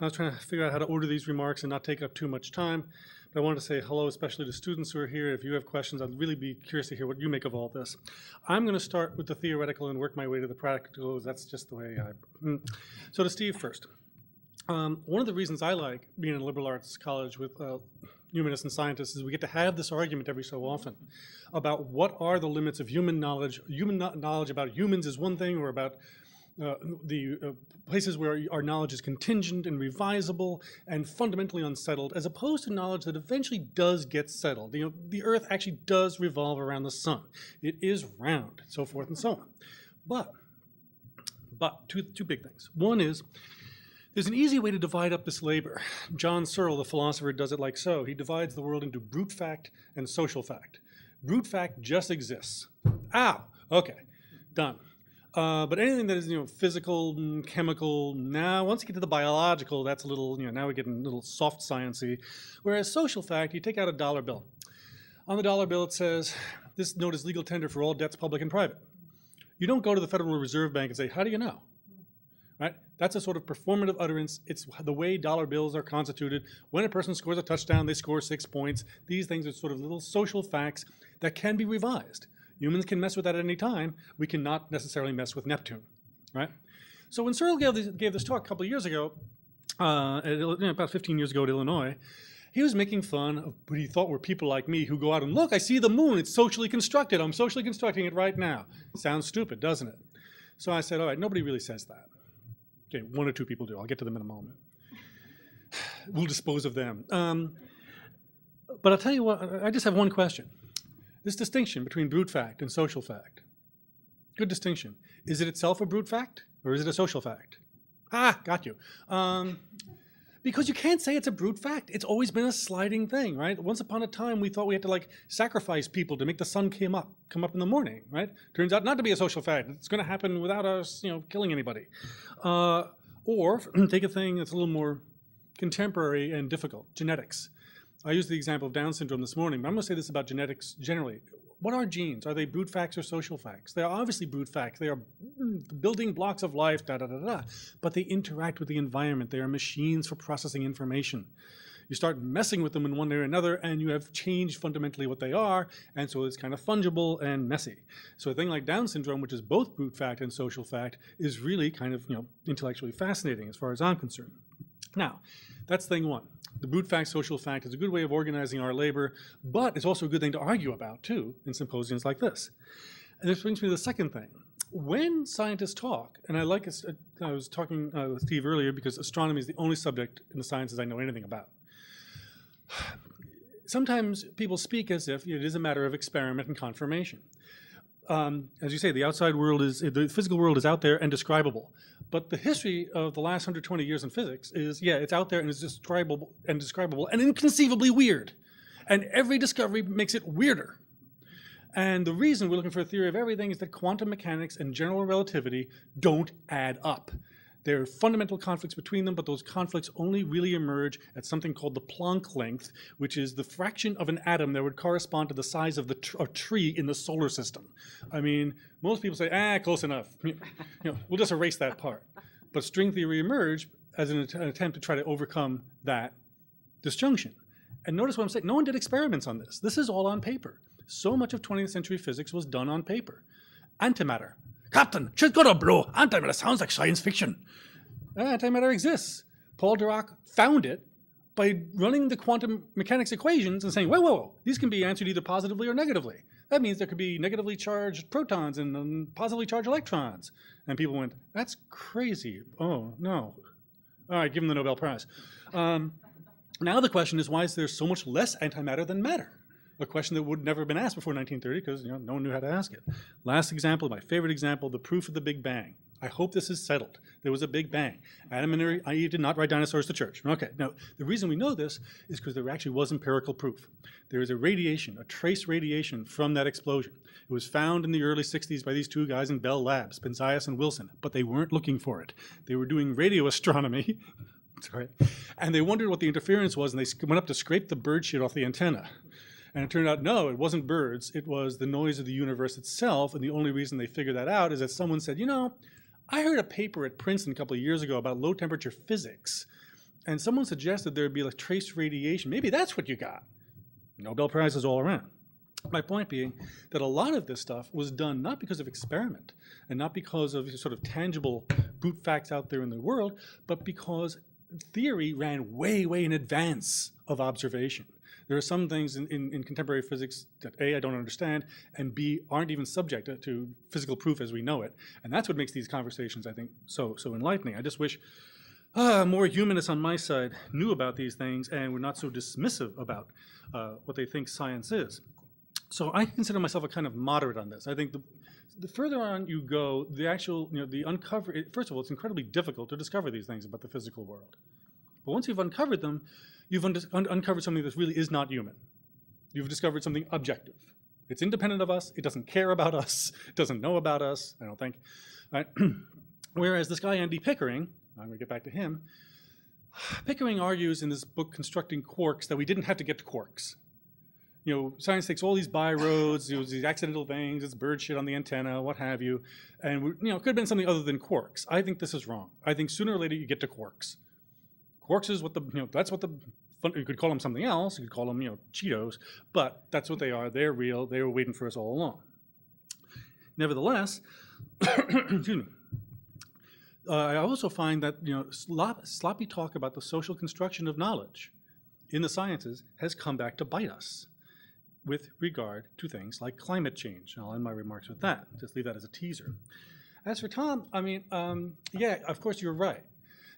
I was trying to figure out how to order these remarks and not take up too much time. But I wanted to say hello, especially to students who are here. If you have questions, I'd really be curious to hear what you make of all this. I'm going to start with the theoretical and work my way to the practical. That's just the way So to Steve first. One of the reasons I like being in a liberal arts college with humanists and scientists is we get to have this argument every so often about what are the limits of human knowledge. Human knowledge about humans is one thing, or about the places where our knowledge is contingent and revisable and fundamentally unsettled, as opposed to knowledge that eventually does get settled. The Earth actually does revolve around the sun. It is round, so forth and so on. But two big things. One is, there's an easy way to divide up this labor. John Searle, the philosopher, does it like so. He divides the world into brute fact and social fact. Brute fact just exists. Ow, okay, done. But anything that is, physical, chemical, now once you get to the biological, that's a little, now we're getting a little soft sciencey. Whereas social fact, you take out a dollar bill. On the dollar bill, it says, this note is legal tender for all debts, public and private. You don't go to the Federal Reserve Bank and say, how do you know? Right? That's a sort of performative utterance. It's the way dollar bills are constituted. When a person scores a touchdown, they score 6 points. These things are sort of little social facts that can be revised. Humans can mess with that at any time. We cannot necessarily mess with Neptune, right? So when Searle gave this talk a couple of years ago, about 15 years ago at Illinois, he was making fun of what he thought were people like me who go out and look, I see the moon, it's socially constructed. I'm socially constructing it right now. Sounds stupid, doesn't it? So I said, all right, nobody really says that. Okay, 1 or 2 people do. I'll get to them in a moment. We'll dispose of them. But I'll tell you what, I just have one question. This distinction between brute fact and social fact, good distinction. Is it itself a brute fact or is it a social fact? Ah, got you. Because you can't say it's a brute fact. It's always been a sliding thing, right? Once upon a time, we thought we had to sacrifice people to make the sun come up in the morning, right? Turns out not to be a social fact. It's going to happen without us, killing anybody. Or take a thing that's a little more contemporary and difficult, genetics. I used the example of Down syndrome this morning, but I'm going to say this about genetics generally. What are genes? Are they brute facts or social facts? They are obviously brute facts. They are the building blocks of life, but they interact with the environment. They are machines for processing information. You start messing with them in one way or another, and you have changed fundamentally what they are, and so it's kind of fungible and messy. So a thing like Down syndrome, which is both brute fact and social fact, is really kind of intellectually fascinating as far as I'm concerned. Now, that's thing one. The brute fact, social fact is a good way of organizing our labor, but it's also a good thing to argue about, too, in symposiums like this. And this brings me to the second thing. When scientists talk, and I was talking with Steve earlier because astronomy is the only subject in the sciences I know anything about. Sometimes people speak as if it is a matter of experiment and confirmation. As you say, the outside world the physical world is out there and describable. But the history of the last 120 years in physics is, it's out there and it's describable and inconceivably weird. And every discovery makes it weirder. And the reason we're looking for a theory of everything is that quantum mechanics and general relativity don't add up. There are fundamental conflicts between them, but those conflicts only really emerge at something called the Planck length, which is the fraction of an atom that would correspond to the size of a tree in the solar system. I mean, most people say, close enough. We'll just erase that part. But string theory emerged as an attempt to try to overcome that disjunction. And notice what I'm saying. No one did experiments on this. This is all on paper. So much of 20th century physics was done on paper. Antimatter. Captain, she's gonna blow. Antimatter sounds like science fiction. Antimatter exists. Paul Dirac found it by running the quantum mechanics equations and saying, whoa, these can be answered either positively or negatively. That means there could be negatively charged protons and positively charged electrons. And people went, that's crazy. Oh, no. All right, give him the Nobel Prize. Now the question is, why is there so much less antimatter than matter? A question that would never have been asked before 1930 because no one knew how to ask it. Last example, my favorite example, the proof of the Big Bang. I hope this is settled. There was a Big Bang. Adam and Eve did not ride dinosaurs to church. Okay, now the reason we know this is because there actually was empirical proof. There is a radiation, a trace radiation from that explosion. It was found in the early 60s by these two guys in Bell Labs, Penzias and Wilson, but they weren't looking for it. They were doing radio astronomy, sorry, and they wondered what the interference was, and they went up to scrape the bird shit off the antenna. And it turned out, no, it wasn't birds. It was the noise of the universe itself. And the only reason they figured that out is that someone said, I heard a paper at Princeton a couple of years ago about low temperature physics. And someone suggested there'd be like trace radiation. Maybe that's what you got. Nobel Prizes all around. My point being that a lot of this stuff was done not because of experiment and not because of sort of tangible brute facts out there in the world, but because theory ran way, way in advance of observation. There are some things in contemporary physics that A, I don't understand, and B, aren't even subject to physical proof as we know it. And that's what makes these conversations, I think, so enlightening. I just wish more humanists on my side knew about these things and were not so dismissive about what they think science is. So I consider myself a kind of moderate on this. I think the further on you go, the actual, first of all, it's incredibly difficult to discover these things about the physical world. But once you've uncovered them, you've uncovered something that really is not human. You've discovered something objective. It's independent of us. It doesn't care about us. It doesn't know about us, I don't think. Right? Whereas this guy, Andy Pickering, I'm going to get back to him, Pickering argues in this book, Constructing Quarks, that we didn't have to get to quarks. Science takes all these by-roads, these accidental things, it's bird shit on the antenna, what have you, and it could have been something other than quarks. I think this is wrong. I think sooner or later you get to quarks. Quarks is what that's what you could call them something else, you could call them, Cheetos, but that's what they are. They're real. They were waiting for us all along. Nevertheless, excuse me. I also find that sloppy talk about the social construction of knowledge in the sciences has come back to bite us with regard to things like climate change. And I'll end my remarks with that. Just leave that as a teaser. As for Tom, yeah, of course you're right.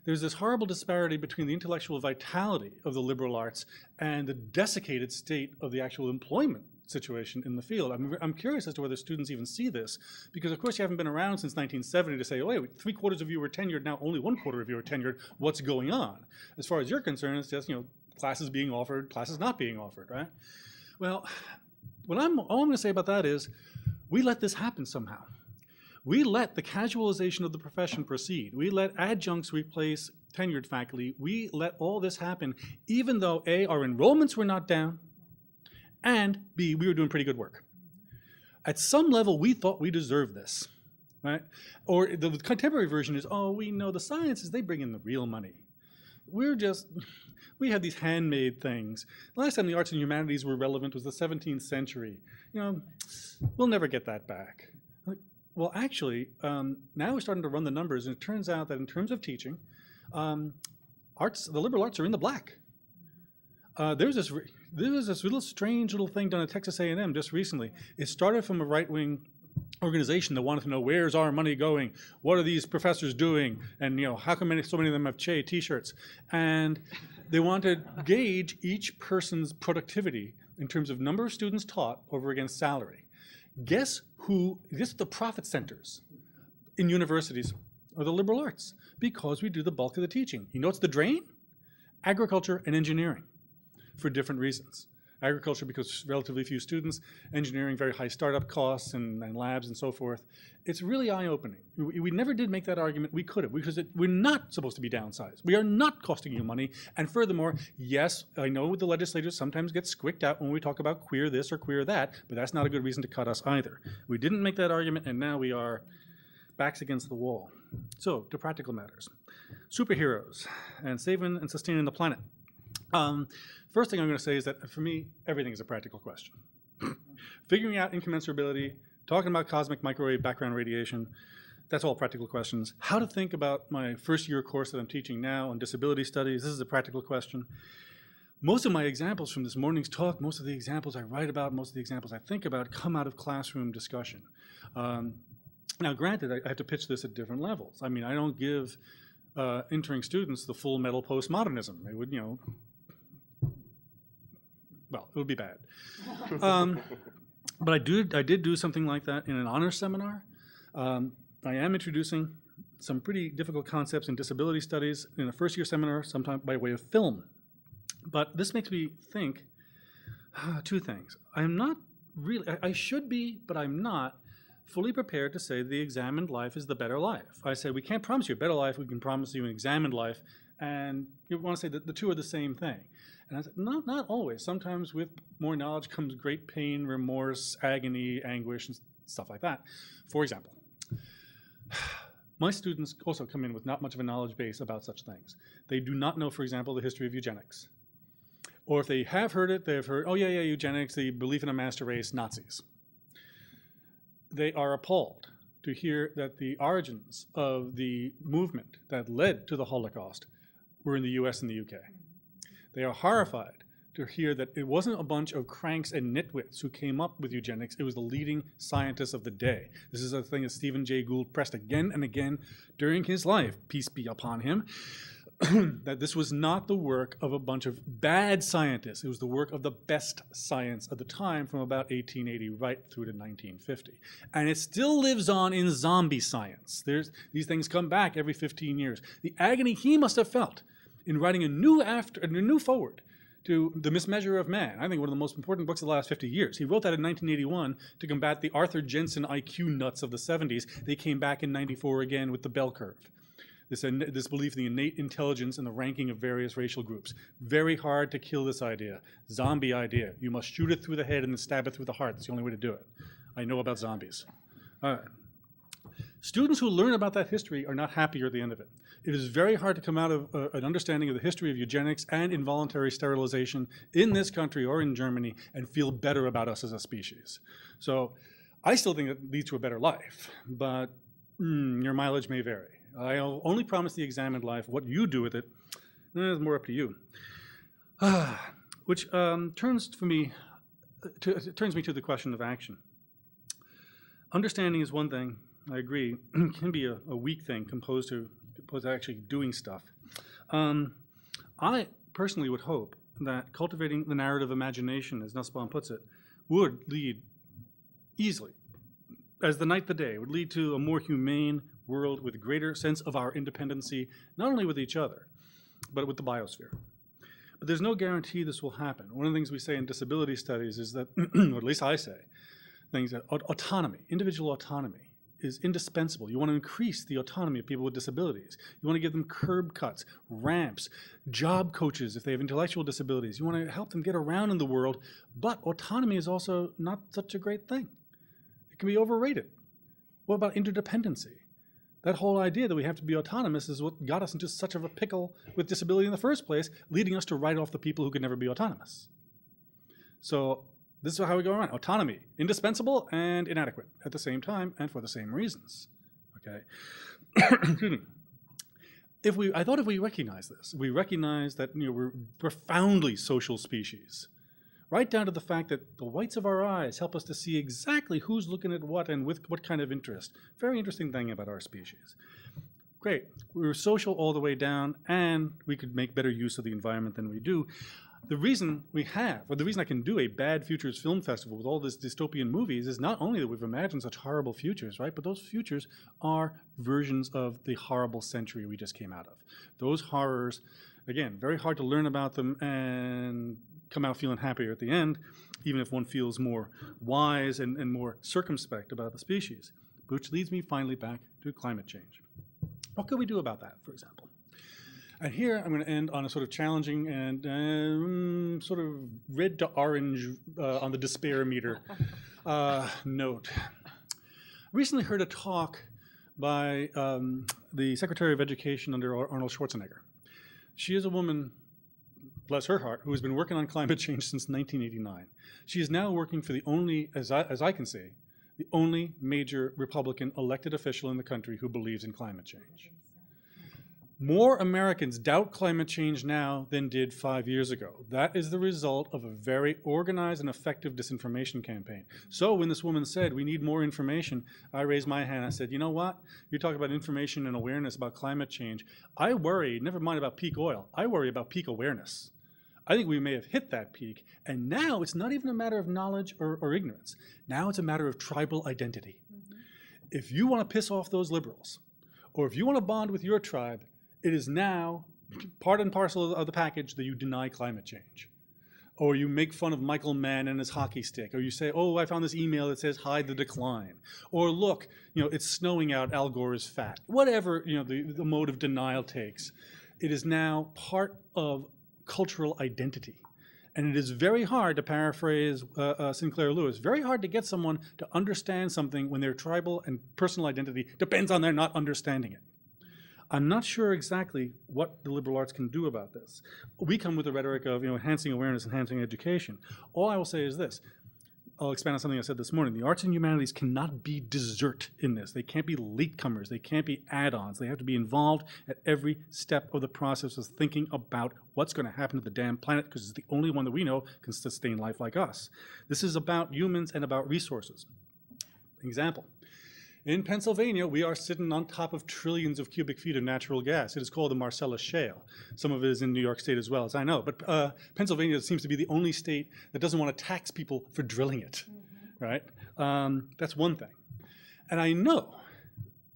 There's this horrible disparity between the intellectual vitality of the liberal arts and the desiccated state of the actual employment situation in the field. I'm curious as to whether students even see this, because of course you haven't been around since 1970 to say, oh, wait, 3/4 of you were tenured, now only 1/4 of you are tenured, what's going on? As far as you're concerned, it's just, classes being offered, classes not being offered, right? Well, all I'm going to say about that is, we let this happen somehow. We let the casualization of the profession proceed. We let adjuncts replace tenured faculty. We let all this happen, even though A, our enrollments were not down, and B, we were doing pretty good work. At some level, we thought we deserved this, right? Or the contemporary version is, oh, we know the sciences, they bring in the real money. We have these handmade things. The last time the arts and humanities were relevant was the 17th century. We'll never get that back. Well, actually, now we're starting to run the numbers, and it turns out that in terms of teaching, the liberal arts are in the black. There was this little strange little thing done at Texas A&M just recently. It started from a right-wing organization that wanted to know, where's our money going? What are these professors doing? And how come so many of them have Che t-shirts? And they wanted to gauge each person's productivity in terms of number of students taught over against salary. Guess the profit centers in universities are the liberal arts, because we do the bulk of the teaching. What's the drain? Agriculture and engineering, for different reasons. Agriculture because relatively few students, engineering very high startup costs and labs and so forth. It's really eye-opening. We never did make that argument. We could have, because we're not supposed to be downsized. We are not costing you money. And furthermore, yes, I know the legislators sometimes get squicked out when we talk about queer this or queer that, but that's not a good reason to cut us either. We didn't make that argument, and now we are backs against the wall. So, to practical matters. Superheroes and saving and sustaining the planet. First thing I'm going to say is that for me, everything is a practical question. Figuring out incommensurability, talking about cosmic microwave background radiation, that's all practical questions. How to think about my first year course that I'm teaching now on disability studies, this is a practical question. Most of my examples from this morning's talk, most of the examples I write about, most of the examples I think about come out of classroom discussion. Now granted, I have to pitch this at different levels. I don't give entering students the full metal postmodernism. It would, well, it would be bad. But I did do something like that in an honors seminar. I am introducing some pretty difficult concepts in disability studies in a first year seminar, sometime by way of film. But this makes me think two things. I'm not really, I should be, but I'm not fully prepared to say the examined life is the better life. I say we can't promise you a better life, we can promise you an examined life, and you want to say that the two are the same thing. And I said, not always. Sometimes with more knowledge comes great pain, remorse, agony, anguish, and stuff like that. For example, my students also come in with not much of a knowledge base about such things. They do not know, for example, the history of eugenics. Or if they have heard it, they've heard, oh yeah, eugenics, the belief in a master race, Nazis. They are appalled to hear that the origins of the movement that led to the Holocaust were in the US and the UK. They are horrified to hear that it wasn't a bunch of cranks and nitwits who came up with eugenics, it was the leading scientists of the day. This is a thing that Stephen Jay Gould pressed again and again during his life, peace be upon him. that this was not the work of a bunch of bad scientists. It was the work of the best science of the time from about 1880 right through to 1950. And it still lives on in zombie science. These things come back every 15 years. The agony he must have felt in writing a new forward to The Mismeasure of Man, I think one of the most important books of the last 50 years. He wrote that in 1981 to combat the Arthur Jensen IQ nuts of the 70s. They came back in 94 again with the bell curve. This belief in the innate intelligence and the ranking of various racial groups. Very hard to kill this idea. Zombie idea. You must shoot it through the head and then stab it through the heart. That's the only way to do it. I know about zombies. All right. Students who learn about that history are not happier at the end of it. It is very hard to come out of an understanding of the history of eugenics and involuntary sterilization in this country or in Germany and feel better about us as a species. So I still think it leads to a better life, but your mileage may vary. I'll only promise the examined life. What you do with it is more up to you. Which turns me to the question of action. Understanding is one thing, I agree, can be a weak thing composed to actually doing stuff. I personally would hope that cultivating the narrative imagination, as Nussbaum puts it, would lead easily, as the night the day, would lead to a more humane world with a greater sense of our independency, not only with each other, but with the biosphere. But there's no guarantee this will happen. One of the things we say in disability studies is that, or at least I say, things that autonomy, individual autonomy, is indispensable. You want to increase the autonomy of people with disabilities. You want to give them curb cuts, ramps, job coaches if they have intellectual disabilities. You want to help them get around in the world, but autonomy is also not such a great thing. It can be overrated. What about interdependency? That whole idea that we have to be autonomous is what got us into such of a pickle with disability in the first place, leading us to write off the people who could never be autonomous. So this is how we go around. Autonomy, indispensable and inadequate at the same time and for the same reasons. Okay. Excuse me. I thought if we recognize this, we recognize that we're profoundly social species, right down to the fact that the whites of our eyes help us to see exactly who's looking at what and with what kind of interest. Very interesting thing about our species. Great. We're social all the way down, and we could make better use of the environment than we do. The reason we have, or the reason I can do a Bad Futures Film Festival with all these dystopian movies is not only that we've imagined such horrible futures, right, but those futures are versions of the horrible century we just came out of. Those horrors, again, very hard to learn about them and come out feeling happier at the end, even if one feels more wise and more circumspect about the species. Which leads me finally back to climate change. What could we do about that, for example? And here I'm going to end on a sort of challenging and sort of red to orange on the despair meter note. I recently heard a talk by the Secretary of Education under Arnold Schwarzenegger. She is a woman, bless her heart, who has been working on climate change since 1989. She is now working for the only, as I can see, the only major Republican elected official in the country who believes in climate change. More Americans doubt climate change now than did 5 years ago. That is the result of a very organized and effective disinformation campaign. So when this woman said, we need more information, I raised my hand. I said, you know what? You talk about information and awareness about climate change. I worry, never mind about peak oil, I worry about peak awareness. I think we may have hit that peak, and now it's not even a matter of knowledge or ignorance. Now it's a matter of tribal identity. If you want to piss off those liberals, or if you want to bond with your tribe, it is now part and parcel of the package that you deny climate change. Or you make fun of Michael Mann and his hockey stick. Or you say, oh, I found this email that says hide the decline. Or look, it's snowing out, Al Gore is fat. Whatever the mode of denial takes. It is now part of cultural identity. And it is very hard, to paraphrase Sinclair Lewis, very hard to get someone to understand something when their tribal and personal identity depends on their not understanding it. I'm not sure exactly what the liberal arts can do about this. We come with the rhetoric of enhancing awareness, enhancing education. All I will say is this. I'll expand on something I said this morning. The arts and humanities cannot be dessert in this. They can't be latecomers. They can't be add-ons. They have to be involved at every step of the process of thinking about what's going to happen to the damn planet, because it's the only one that we know can sustain life like us. This is about humans and about resources. Example. In Pennsylvania, we are sitting on top of trillions of cubic feet of natural gas. It is called the Marcellus Shale. Some of it is in New York State as well, as I know. But Pennsylvania seems to be the only state that doesn't want to tax people for drilling it, right? That's one thing. And I know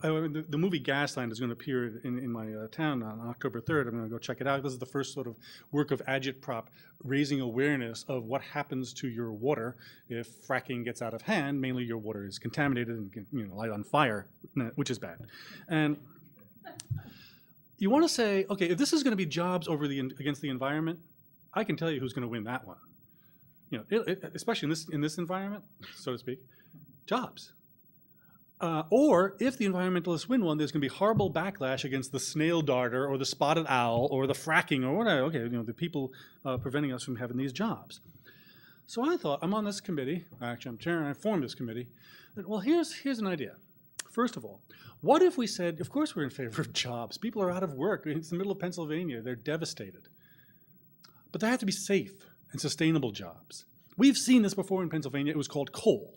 the movie Gasland is going to appear in my town on October 3rd. I'm going to go check it out. This is the first sort of work of agitprop raising awareness of what happens to your water if fracking gets out of hand. Mainly your water is contaminated and light on fire, which is bad. And you want to say, okay, if this is going to be jobs against the environment, I can tell you who's going to win that one. Especially in this environment, so to speak, jobs. Or if the environmentalists win one, there's going to be horrible backlash against the snail darter or the spotted owl or the fracking or whatever. Okay, the people preventing us from having these jobs. So I thought, I'm on this committee. Actually, I'm chair, and I formed this committee. Well, here's an idea. First of all, what if we said, of course we're in favor of jobs. People are out of work. It's the middle of Pennsylvania. They're devastated. But they have to be safe and sustainable jobs. We've seen this before in Pennsylvania. It was called coal.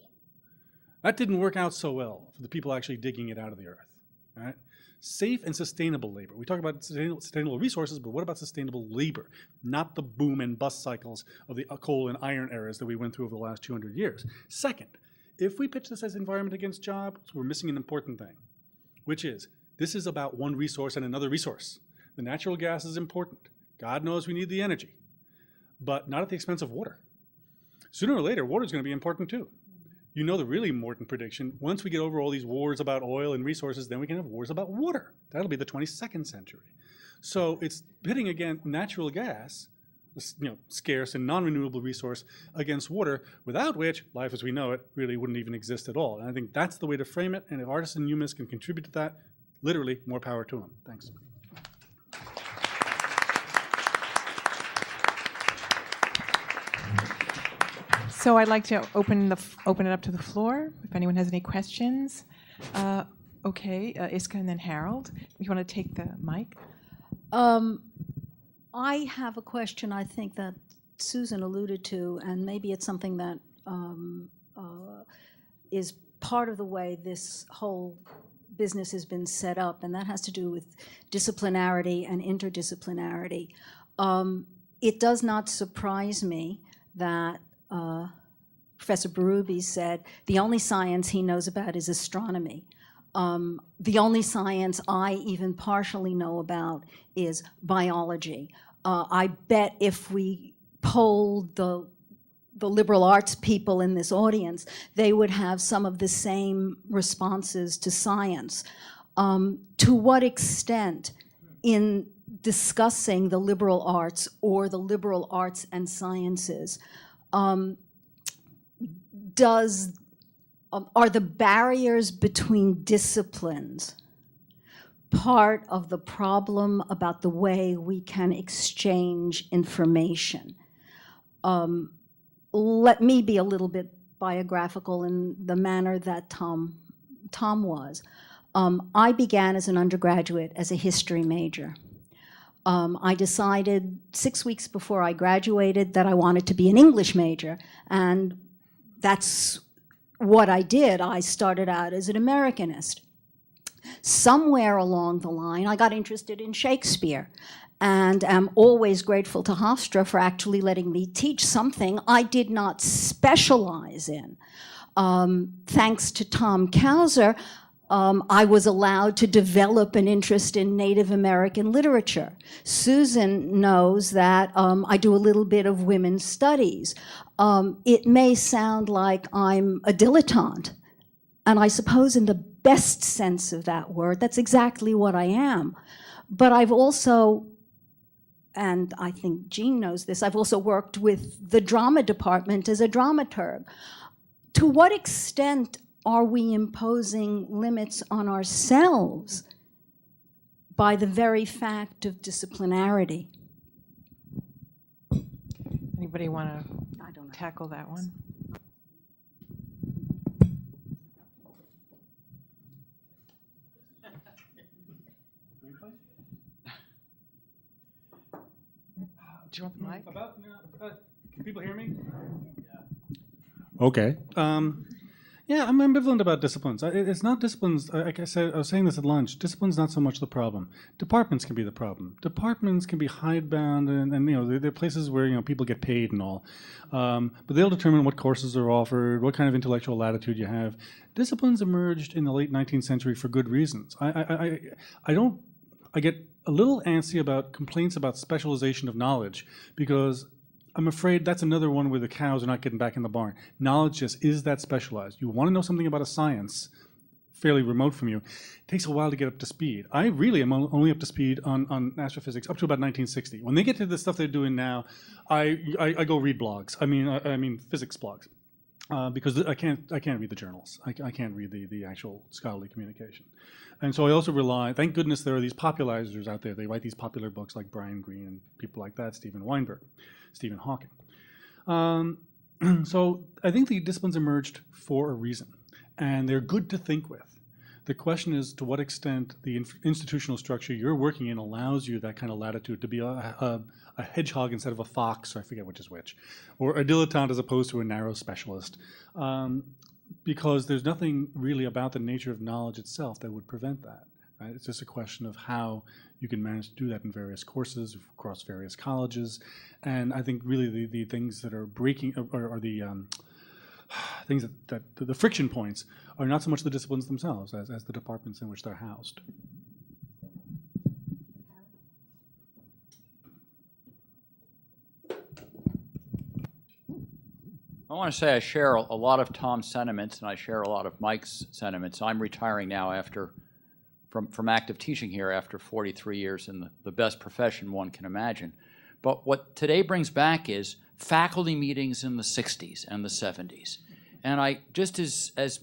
That didn't work out so well for the people actually digging it out of the earth. Right? Safe and sustainable labor. We talk about sustainable resources, but what about sustainable labor? Not the boom and bust cycles of the coal and iron eras that we went through over the last 200 years. Second, if we pitch this as environment against jobs, we're missing an important thing, which is this is about one resource and another resource. The natural gas is important. God knows we need the energy, but not at the expense of water. Sooner or later, water is going to be important too. You know the really important prediction, once we get over all these wars about oil and resources, then we can have wars about water. That'll be the 22nd century. So it's pitting against natural gas, scarce and non-renewable resource, against water, without which life as we know it really wouldn't even exist at all. And I think that's the way to frame it, and if artists and humanists can contribute to that, literally, more power to them. Thanks. So I'd like to open it up to the floor, if anyone has any questions. Okay, Iska and then Harold. If you want to take the mic. I have a question I think that Susan alluded to, and maybe it's something that is part of the way this whole business has been set up, and that has to do with disciplinarity and interdisciplinarity. It does not surprise me that Professor Berube said the only science he knows about is astronomy. The only science I even partially know about is biology. I bet if we polled the liberal arts people in this audience, they would have some of the same responses to science. To what extent, in discussing the liberal arts or the liberal arts and sciences, are the barriers between disciplines part of the problem about the way we can exchange information? Let me be a little bit biographical in the manner that Tom was. I began as an undergraduate as a history major. I decided 6 weeks before I graduated that I wanted to be an English major, and that's what I did. I started out as an Americanist. Somewhere along the line, I got interested in Shakespeare, and am always grateful to Hofstra for actually letting me teach something I did not specialize in. Thanks to Tom Couser, I was allowed to develop an interest in Native American literature. Susan knows that I do a little bit of women's studies. It may sound like I'm a dilettante, and I suppose in the best sense of that word, that's exactly what I am. But I've also, and I think Jean knows this, I've also worked with the drama department as a dramaturg. To what extent are we imposing limits on ourselves by the very fact of disciplinarity? Anybody want to tackle that one? Do you want the mic? Can people hear me? Yeah. Okay. Yeah, I'm ambivalent about disciplines. It's not disciplines. Like I said, I was saying this at lunch. Discipline's not so much the problem. Departments can be the problem. Departments can be hidebound, and you know, they're places where, you know, people get paid and all, but they'll determine what courses are offered, what kind of intellectual latitude you have. Disciplines emerged in the late 19th century for good reasons. I get a little antsy about complaints about specialization of knowledge, because I'm afraid that's another one where the cows are not getting back in the barn. Knowledge just is that specialized. You want to know something about a science fairly remote from you, it takes a while to get up to speed. I really am only up to speed on astrophysics up to about 1960. When they get to the stuff they're doing now, I go read blogs. I mean physics blogs. Because I can't read the journals. I can't read the actual scholarly communication. And so I also rely, thank goodness there are these popularizers out there. They write these popular books like Brian Greene and people like that, Stephen Weinberg, Stephen Hawking. So I think the disciplines emerged for a reason, and they're good to think with. The question is to what extent the institutional structure you're working in allows you that kind of latitude to be a hedgehog instead of a fox, or I forget which is which, or a dilettante as opposed to a narrow specialist. Because there's nothing really about the nature of knowledge itself that would prevent that. Right? It's just a question of how you can manage to do that in various courses, across various colleges. And I think really the things that are breaking, or the things that the friction points are not so much the disciplines themselves as the departments in which they're housed. I want to say I share a lot of Tom's sentiments, and I share a lot of Mike's sentiments. I'm retiring now from active teaching here after 43 years in the best profession one can imagine. But what today brings back is faculty meetings in the 60s and the 70s. And I, just as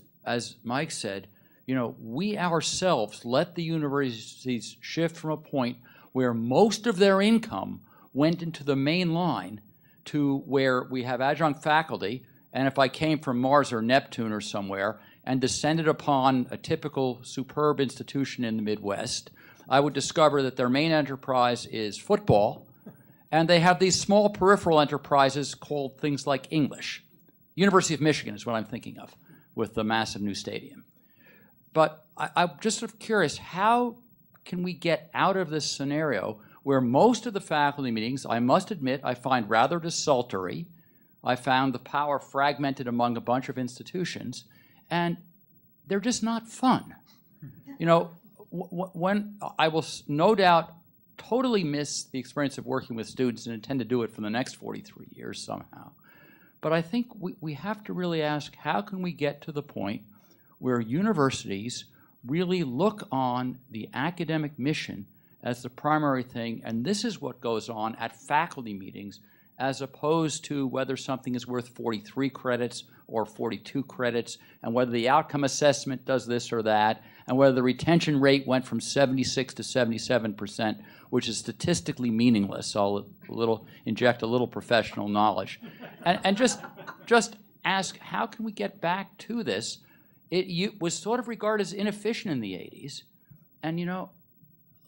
Mike said, you know, we ourselves let the universities shift from a point where most of their income went into the main line to where we have adjunct faculty, and if I came from Mars or Neptune or somewhere and descended upon a typical superb institution in the Midwest, I would discover that their main enterprise is football, and they have these small peripheral enterprises called things like English. University of Michigan is what I'm thinking of with the massive new stadium. But I'm just sort of curious, how can we get out of this scenario where most of the faculty meetings, I must admit, I find rather desultory. I found the power fragmented among a bunch of institutions, and they're just not fun. You know, when I will no doubt totally miss the experience of working with students and intend to do it for the next 43 years somehow. But I think we have to really ask, how can we get to the point where universities really look on the academic mission as the primary thing, and this is what goes on at faculty meetings, as opposed to whether something is worth 43 credits or 42 credits, and whether the outcome assessment does this or that, and whether the retention rate went from 76 to 77%, which is statistically meaningless. I'll inject a little professional knowledge. And just ask, how can we get back to this? It was sort of regarded as inefficient in the 80s, and you know,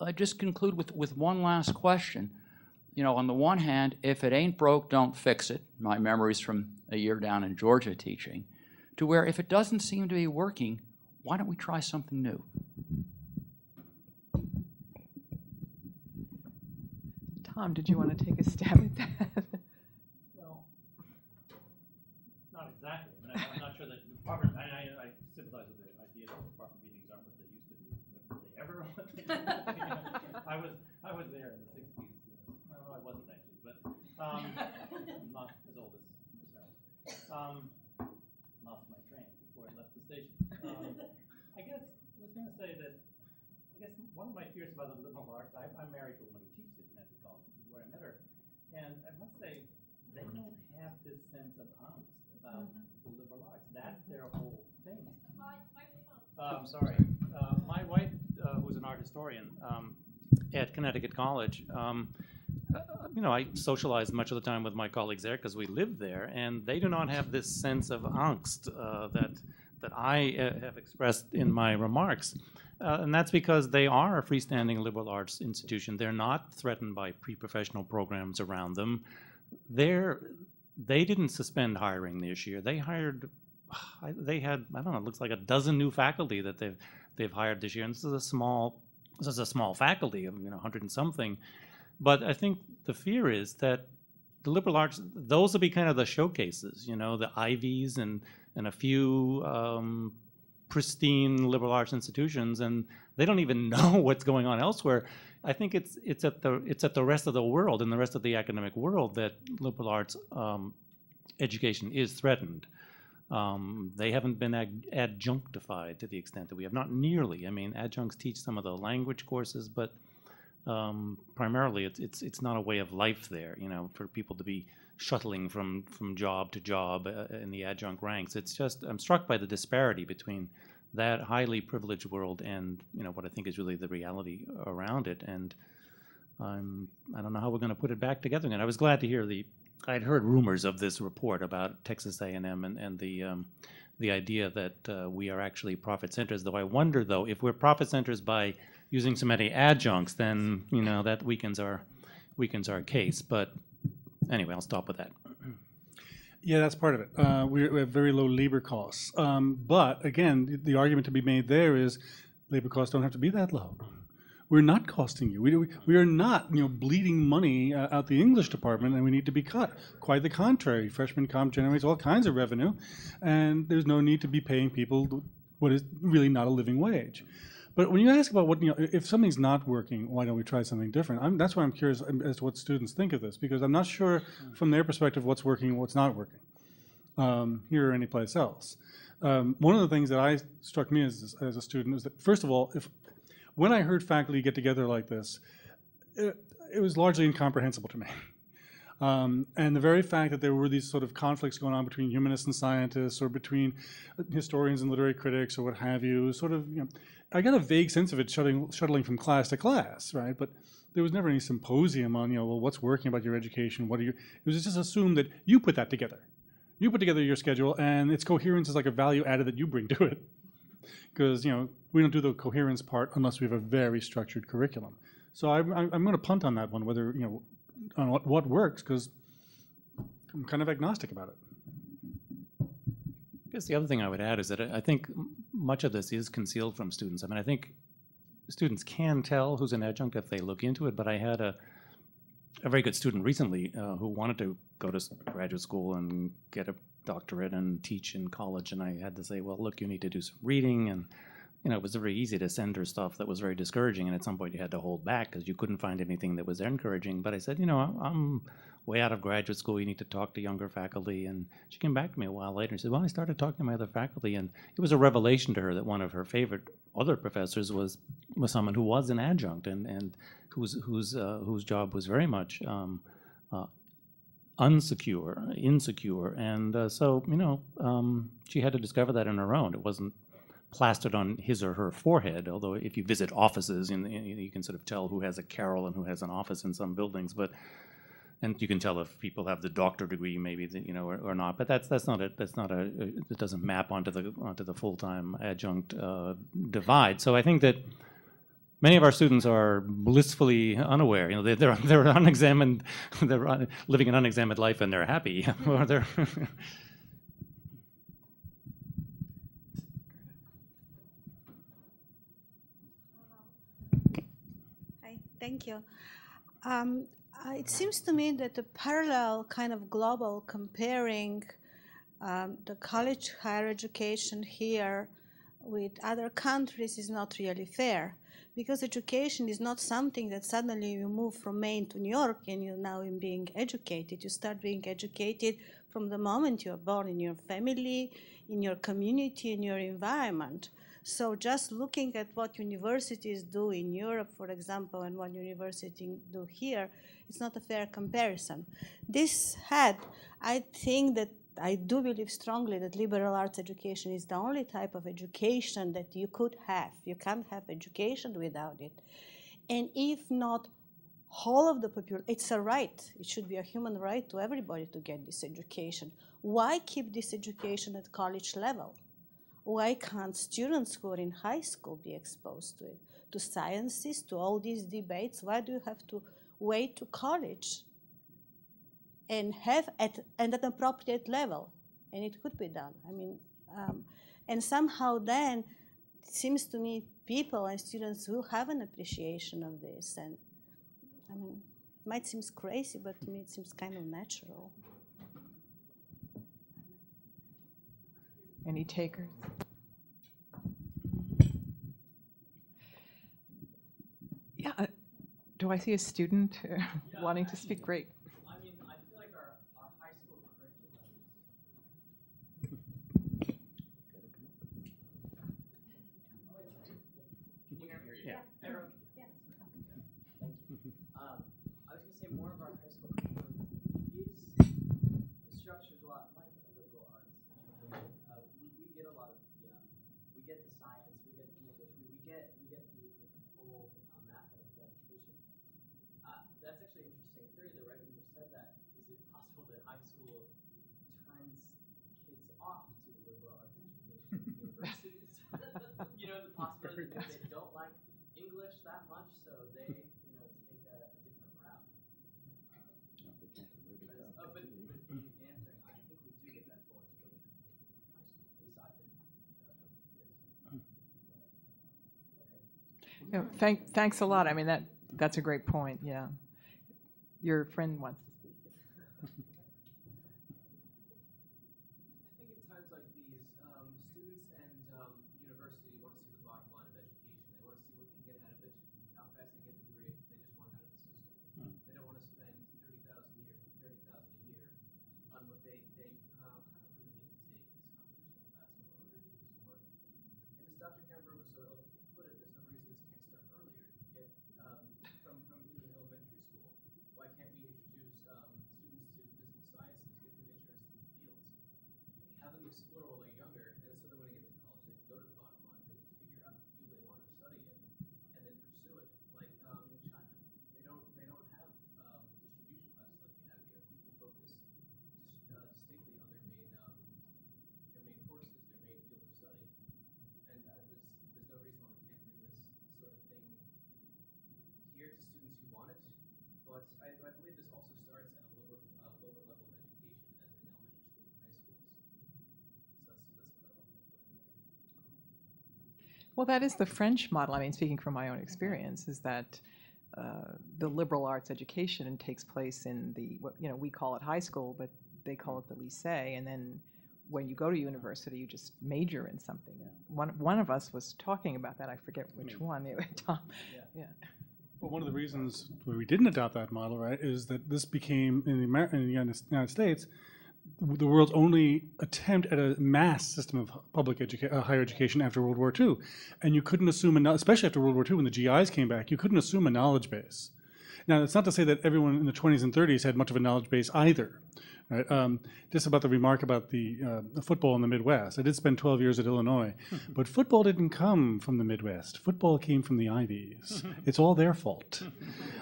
I just conclude with one last question. You know, on the one hand, if it ain't broke, don't fix it. My memories from a year down in Georgia teaching, to where if it doesn't seem to be working, why don't we try something new? Tom, did you want to take a stab at that? Well, not exactly. I mean, I'm not sure that the department, I sympathize with the idea that department meetings aren't what they used to be. Were they ever what they used to be? I was there in the 60s. No, I wasn't actually, but I'm not as old as Mr. Lost my train before I left the station. I guess I was going to say that one of my fears about the liberal arts, I'm married to a woman who teaches at Connecticut College, which is where I met her, and I must say, they don't have this sense of angst about the liberal arts. That's their whole thing. Sorry. My wife, who's an art historian at Connecticut College, you know, I socialize much of the time with my colleagues there because we live there, and they do not have this sense of angst that I have expressed in my remarks. And that's because they are a freestanding liberal arts institution. They're not threatened by pre-professional programs around them. They didn't suspend hiring this year. They hired they had, I don't know, it looks like a dozen new faculty that they've hired this year, and this is a small faculty of 100 and something. But I think the fear is that the liberal arts, those will be kind of the showcases, the Ivies and a few pristine liberal arts institutions, and they don't even know what's going on elsewhere. I think it's at the rest of the world and the rest of the academic world that liberal arts education is threatened. They haven't been adjunctified to the extent that we have. Not nearly. I mean, adjuncts teach some of the language courses, but primarily it's not a way of life there, for people to be shuttling from job to job in the adjunct ranks. It's just, I'm struck by the disparity between that highly privileged world and what I think is really the reality around it. And I don't know how we're going to put it back together again. I was glad to hear I'd heard rumors of this report about Texas A&M and the idea that we are actually profit centers. Though I wonder, though, if we're profit centers by using so many adjuncts, then that weakens our case. But anyway, I'll stop with that. Yeah, that's part of it. We have very low labor costs. But again, the argument to be made there is labor costs don't have to be that low. We're not costing you. We are not bleeding money out the English department, and we need to be cut. Quite the contrary. Freshman comp generates all kinds of revenue, and there's no need to be paying people what is really not a living wage. But when you ask about what, if something's not working, why don't we try something different? That's why I'm curious as to what students think of this, because I'm not sure from their perspective what's working and what's not working here or anyplace else. One of the things that struck me as a student is that, first of all, when I heard faculty get together like this, it was largely incomprehensible to me. And the very fact that there were these sort of conflicts going on between humanists and scientists, or between historians and literary critics, or what have you, sort of, I got a vague sense of it shuttling from class to class, right? But there was never any symposium on, well, what's working about your education? It was just assumed that you put that together. You put together your schedule, and its coherence is like a value added that you bring to it. Because, we don't do the coherence part unless we have a very structured curriculum. So I'm going to punt on that one, whether, on what works, because I'm kind of agnostic about it. I guess the other thing I would add is that I think much of this is concealed from students. I mean, I think students can tell who's an adjunct if they look into it, but I had a very good student recently who wanted to go to graduate school and get a doctorate and teach in college, and I had to say, well, look, you need to do some reading, and it was very easy to send her stuff that was very discouraging, and at some point you had to hold back because you couldn't find anything that was encouraging. But I said, I'm way out of graduate school, you need to talk to younger faculty. And she came back to me a while later and said, well, I started talking to my other faculty, and it was a revelation to her that one of her favorite other professors was someone who was an adjunct and whose job was very much insecure. And so, she had to discover that on her own. It wasn't plastered on his or her forehead, although if you visit offices, you can sort of tell who has a carrel and who has an office in some buildings. And you can tell if people have the doctorate degree, maybe, or not. But that's not it. It doesn't map onto the full-time adjunct divide. So I think that many of our students are blissfully unaware. They're unexamined. They're living an unexamined life, and they're happy. Or they're Hi, thank you. It seems to me that the parallel kind of global comparing the college higher education here with other countries is not really fair, because education is not something that suddenly you move from Maine to New York and you're now being educated. You start being educated from the moment you're born, in your family, in your community, in your environment. So just looking at what universities do in Europe, for example, and what universities do here, it's not a fair comparison. This had, I think that I do believe strongly that liberal arts education is the only type of education that you could have. You can't have education without it. And if not whole of the population, it's a right. It should be a human right to everybody to get this education. Why keep this education at college level? Why can't students who are in high school be exposed to it, to sciences, to all these debates? Why do you have to wait to college and have at an appropriate level? And it could be done. I mean, And somehow then, it seems to me, people and students will have an appreciation of this. And I mean, it might seem crazy, but to me it seems kind of natural. Any takers? Yeah. Do I see a student wanting to speak? Great. I mean, I feel like our high school curriculum Can you hear me? Yeah. Everyone? Yeah. Thank you. I was going to say more of our high school curriculum is structured a lot like a liberal arts. We get a lot of we get the science, we get the English, we get the full mapping of that education. That's actually an interesting theory, though, right? When you said that, is it possible that high school turns kids off to the liberal arts education universities? You know, the possibility that they don't like English that much, so they, take a different route. But in answering, I think we do get that full exposure in high school. At least I did. I don't know if you did. Thanks a lot. I mean, that's a great point. Yeah. Your friend wants to speak. I think in times like these, students and university want to see the bottom line of education. They want to see what they can get out of it, how fast they get the degree. They just want out of the system. They don't want to spend $30,000 a year on what they think, I don't really need to take this compositional class. What do I need this for? And as Dr. Kemper was so eloquently put it, there's no reason this can't start earlier. Get from even elementary school. Why can't we introduce students to physical sciences, get them interested in the fields, have them explore while they're younger, and so that when they get to college, they can go to the bottom line, they can figure out the field they want to study in, and then pursue it. Like in China, they don't have distribution classes like we have here. People focus distinctly on their main courses, their main field of study, and there's no reason why we can't bring this sort of thing here to students who want it. But I believe this also starts at a lower level of education, as in elementary schools and high schools. So that's what I wanted to put in there. Well, that is the French model. I mean, speaking from my own experience, is that the liberal arts education takes place in what we call it high school, but they call it the lycée, and then when you go to university, you just major in something. One of us was talking about that. I forget which one. Tom. Yeah. Well, one of the reasons why we didn't adopt that model, right, is that this became, in the United States, the world's only attempt at a mass system of public higher education after World War II. And you couldn't assume, especially after World War II when the GIs came back, you couldn't assume a knowledge base. Now, that's not to say that everyone in the 20s and 30s had much of a knowledge base either. Right? Just about the remark about the football in the Midwest. I did spend 12 years at Illinois, but football didn't come from the Midwest. Football came from the Ivies. It's all their fault.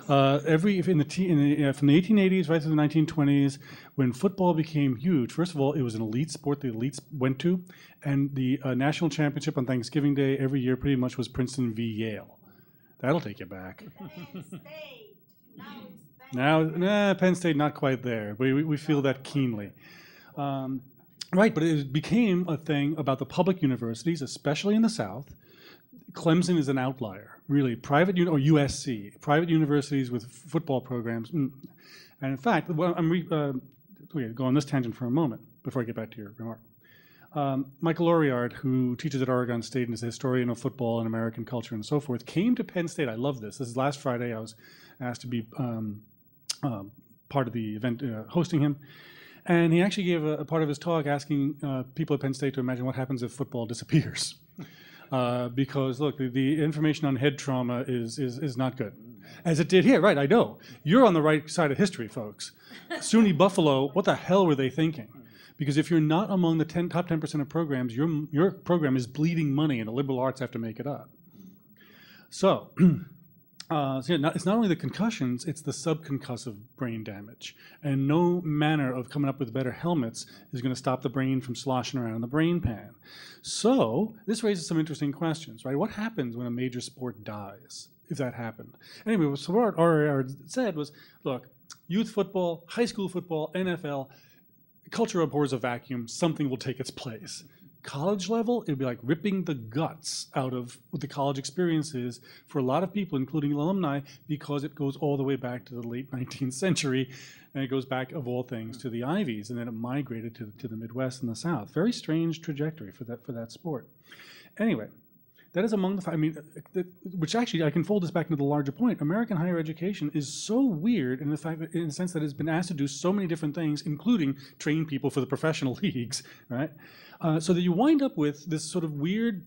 From the 1880s right through the 1920s, when football became huge, first of all, it was an elite sport the elites went to, and the national championship on Thanksgiving Day every year pretty much was Princeton v. Yale. That'll take you back. Penn State. Now it's Now, Penn State, not quite there. We feel that keenly. Right, but it became a thing about the public universities, especially in the South. Clemson is an outlier, really. Private, or USC, private universities with football programs. And in fact, well, go on this tangent for a moment before I get back to your remark. Michael Bérubé, who teaches at Oregon State and is a historian of football and American culture and so forth, came to Penn State. I love this. This is last Friday. I was asked to be part of the event hosting him. And he actually gave a part of his talk asking people at Penn State to imagine what happens if football disappears. Because, look, the information on head trauma is not good. As it did here, right, I know. You're on the right side of history, folks. SUNY Buffalo, what the hell were they thinking? Because if you're not among the top 10% of programs, your program is bleeding money and the liberal arts have to make it up. So, it's not only the concussions, it's the subconcussive brain damage. And no manner of coming up with better helmets is going to stop the brain from sloshing around in the brain pan. So this raises some interesting questions, right? What happens when a major sport dies, if that happened? Anyway, so what RR said was, look, youth football, high school football, NFL, culture abhors a vacuum, something will take its place. college level, it would be like ripping the guts out of what the college experience is for a lot of people, including alumni, because it goes all the way back to the late 19th century, and it goes back, of all things, to the Ivies, and then it migrated to the Midwest and the South. Very strange trajectory for that sport. Anyway, that is among the, which actually, I can fold this back into the larger point. American higher education is so weird in the fact that, in the sense that it's been asked to do so many different things, including train people for the professional leagues, right? So that you wind up with this sort of weird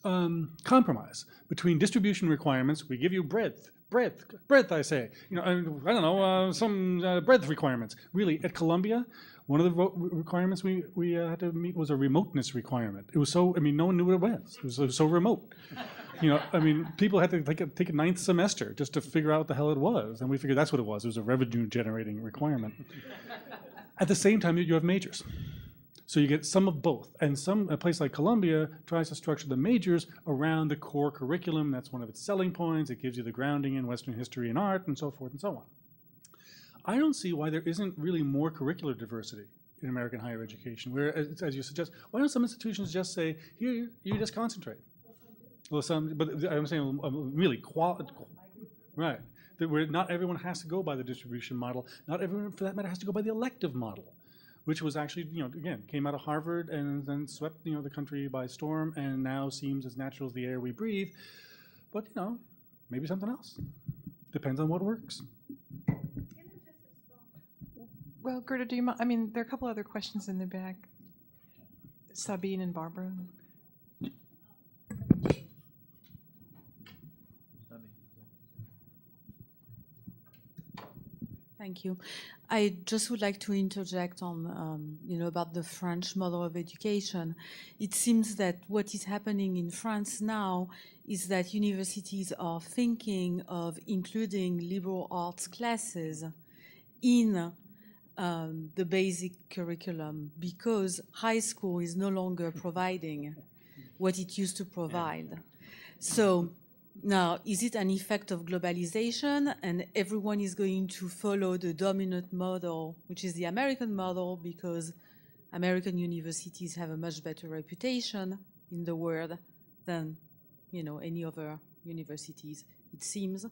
compromise between distribution requirements. We give you breadth, I say. You know, I don't know, some breadth requirements. Really, at Columbia, one of the requirements we had to meet was a remoteness requirement. It was so, I mean, no one knew what it was. It was so remote. You know, I mean, people had to take a ninth semester just to figure out what the hell it was. And we figured that's what it was. It was a revenue generating requirement. At the same time, you have majors. So you get some of both. And a place like Columbia tries to structure the majors around the core curriculum. That's one of its selling points. It gives you the grounding in Western history and art and so forth and so on. I don't see why there isn't really more curricular diversity in American higher education, where, as you suggest, why don't some institutions just say, here, you just concentrate? Well, but I'm saying really right. Where not everyone has to go by the distribution model. Not everyone, for that matter, has to go by the elective model, which was actually, you know, again, came out of Harvard and then swept, you know, the country by storm, and now seems as natural as the air we breathe. But, you know, maybe something else. Depends on what works. Well, Gerda, do you mind? I mean, there are a couple other questions in the back. Sabine and Barbara. Thank you. I just would like to interject on, about the French model of education. It seems that what is happening in France now is that universities are thinking of including liberal arts classes in the basic curriculum, because high school is no longer providing what it used to provide. So now, is it an effect of globalization and everyone is going to follow the dominant model, which is the American model, because American universities have a much better reputation in the world than, any other universities? It seems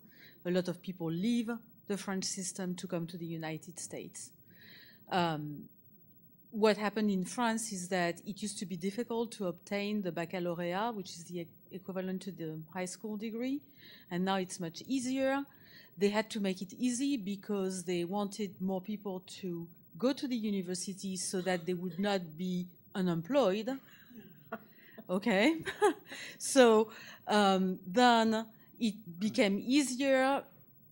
a lot of people leave the French system to come to the United States. What happened in France is that it used to be difficult to obtain the baccalaureate, which is the equivalent to the high school degree, and now it's much easier. They had to make it easy because they wanted more people to go to the university so that they would not be unemployed. Okay, so then it became easier,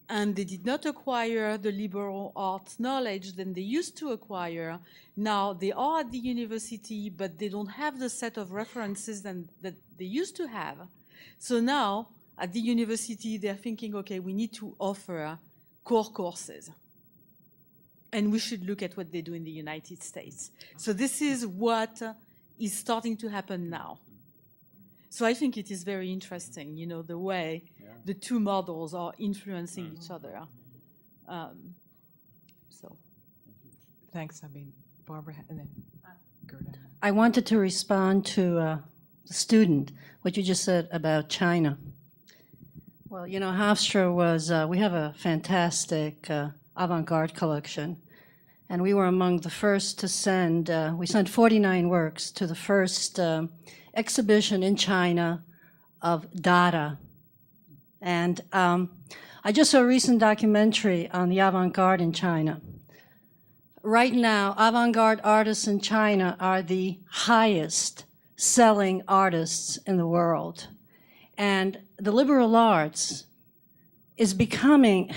and they did not acquire the liberal arts knowledge than they used to acquire. Now they are at the university, but they don't have the set of references that they used to have. So now at the university, they're thinking, okay, we need to offer core courses. And we should look at what they do in the United States. So this is what is starting to happen now. So I think it is very interesting, the way the two models are influencing each other. Thanks, Sabine. Barbara, and then Gerda. I wanted to respond to the student, what you just said about China. Well, Hofstra was, we have a fantastic avant-garde collection, and we were among the first to send, we sent 49 works to the first exhibition in China of Dada. And I just saw a recent documentary on the avant-garde in China. Right now, avant-garde artists in China are the highest selling artists in the world. And the liberal arts is becoming,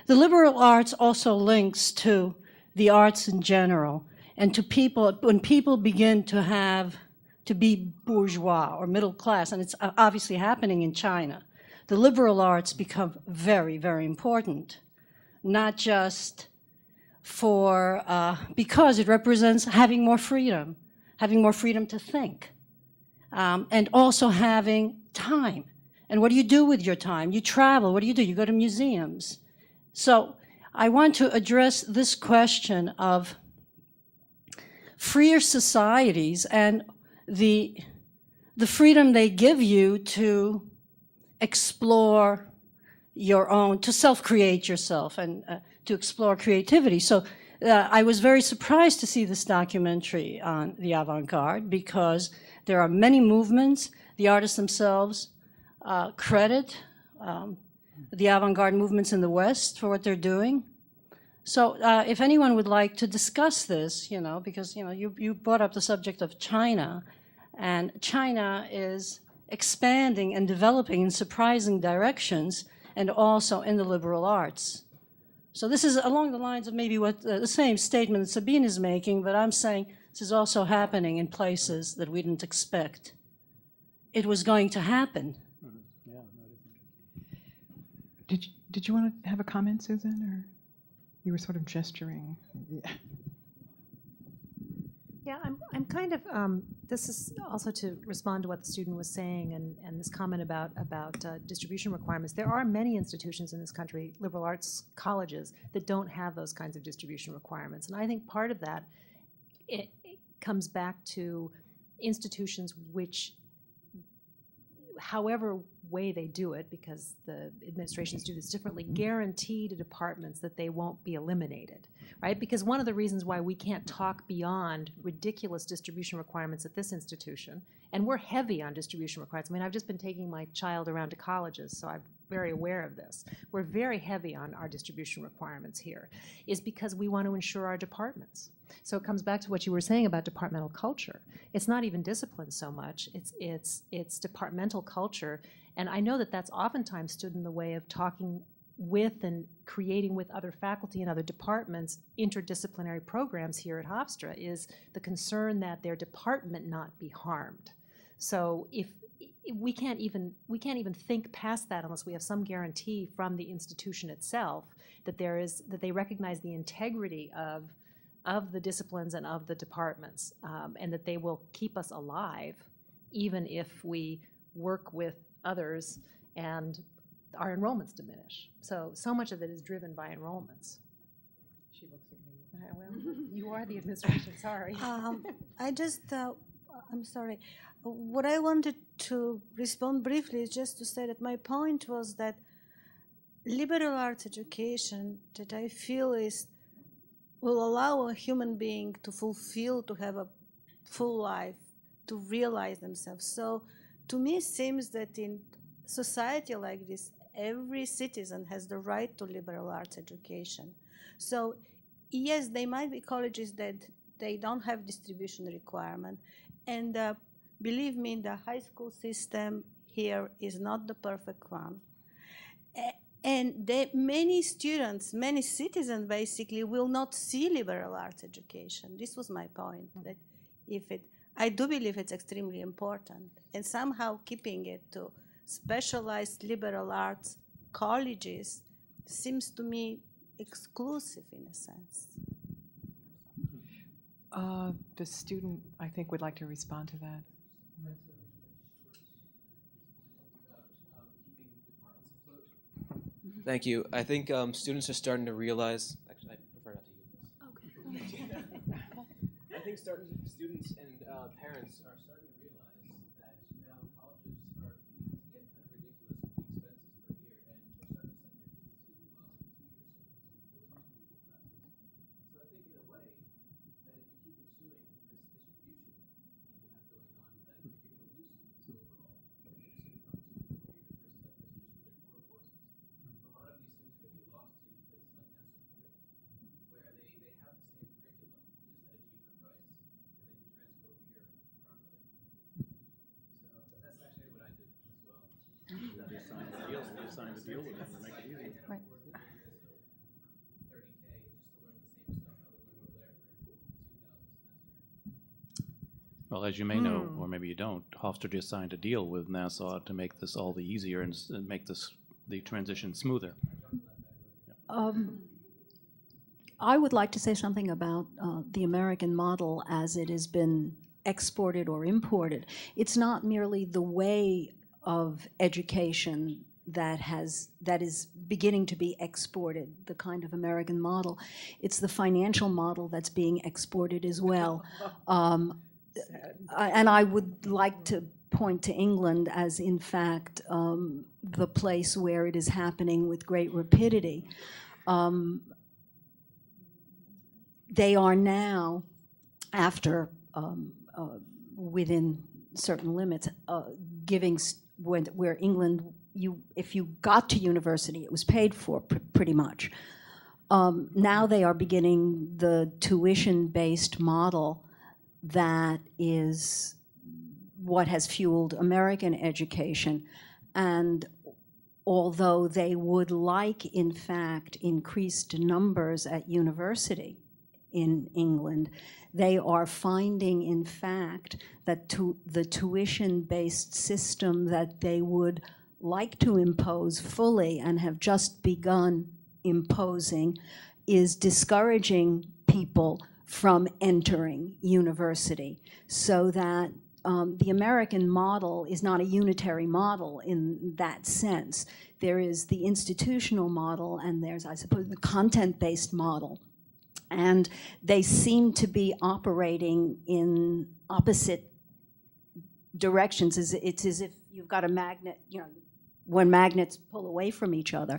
the liberal arts also links to the arts in general, and to people, when people begin to be bourgeois or middle class, and it's obviously happening in China, the liberal arts become very, very important, not just for, because it represents having more freedom to think, and also having time. And what do you do with your time? You travel, what do? You go to museums. So I want to address this question of freer societies and the freedom they give you to explore your own, to self-create yourself and to explore creativity. So I was very surprised to see this documentary on the avant-garde because there are many movements. The artists themselves credit the avant-garde movements in the West for what they're doing. So if anyone would like to discuss this, because you brought up the subject of China, and China is expanding and developing in surprising directions, and also in the liberal arts. So this is along the lines of maybe what the same statement that Sabine is making, but I'm saying this is also happening in places that we didn't expect it was going to happen. Yeah, Did you want to have a comment, Susan, or you were sort of gesturing? Yeah, I'm kind of, this is also to respond to what the student was saying and this comment about distribution requirements. There are many institutions in this country, liberal arts colleges, that don't have those kinds of distribution requirements. And I think part of that, it comes back to institutions which, however way they do it, because the administrations do this differently, guarantee to departments that they won't be eliminated, right? Because one of the reasons why we can't talk beyond ridiculous distribution requirements at this institution, and we're heavy on distribution requirements. I mean, I've just been taking my child around to colleges, so I'm very aware of this. We're very heavy on our distribution requirements here, is because we want to ensure our departments. So it comes back to what you were saying about departmental culture. It's not even discipline so much, it's departmental culture. And I know that that's oftentimes stood in the way of talking with and creating with other faculty and other departments interdisciplinary programs here at Hofstra, is the concern that their department not be harmed. So if we can't even think past that unless we have some guarantee from the institution itself that they recognize the integrity of the disciplines and of the departments, and that they will keep us alive even if we work with others and our enrollments diminish. So much of it is driven by enrollments. She looks at me. Well, you are the administration, sorry. I'm sorry. What I wanted to respond briefly is just to say that my point was that liberal arts education that I feel will allow a human being to have a full life, to realize themselves. So to me, it seems that in society like this, every citizen has the right to liberal arts education. So yes, there might be colleges that they don't have distribution requirement. And believe me, the high school system here is not the perfect one. And many students, many citizens basically will not see liberal arts education. This was my point, that I do believe it's extremely important. And somehow keeping it to specialized liberal arts colleges seems to me exclusive in a sense. The student, I think, would like to respond to that. Thank you. I think students are starting to realize. Actually, I prefer not to use this. Okay. I think students and parents are starting to realize that now colleges are beginning to get kind of ridiculous with the expenses per year, and they're starting to send their kids to 2 year schools, classes. So I think in a way that if you keep pursuing this distribution that you have going on, that you're going to lose students overall. They're just going to come to 4 year university like this just for their core courses. A lot of these students are going to be lost to places like National Security, where they have the same curriculum, just at a cheaper price, and they can transfer over here properly. So that's actually what I did as well. Just sign the deal with them to make it easy. Right. $30K just to learn the same stuff I would learn over there for $2,000 a semester. Well, as you may know, or maybe you don't, Hofstra just signed a deal with NASA to make this all the easier and make the transition smoother. I would like to say something about the American model as it has been exported or imported. It's not merely the way of education that is beginning to be exported, the kind of American model. It's the financial model that's being exported as well. and I would like to point to England as, in fact, the place where it is happening with great rapidity. They are now, after within certain limits, giving where England, if you got to university, it was paid for pretty much. Now they are beginning the tuition-based model that is what has fueled American education. And although they would like, in fact, increased numbers at university in England, they are finding, in fact, that the tuition-based system that they would like to impose fully and have just begun imposing is discouraging people from entering university, so that the American model is not a unitary model in that sense. There is the institutional model, and there's, I suppose, the content-based model. And they seem to be operating in opposite directions. It's as if you've got a magnet, you know, when magnets pull away from each other.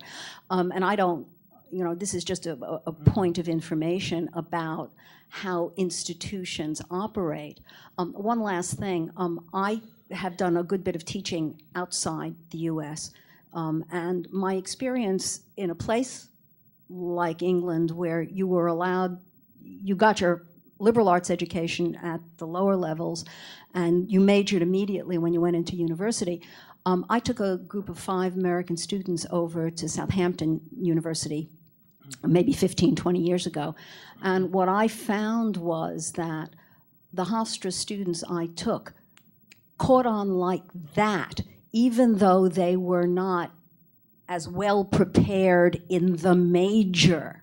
And I don't, you know, this is just a point of information about how institutions operate. One last thing, I have done a good bit of teaching outside the US, and my experience in a place like England, where you were allowed, you got your liberal arts education at the lower levels, and you majored immediately when you went into university. I took a group of 5 American students over to Southampton University maybe 15, 20 years ago. And what I found was that the Hofstra students I took caught on like that, even though they were not as well prepared in the major,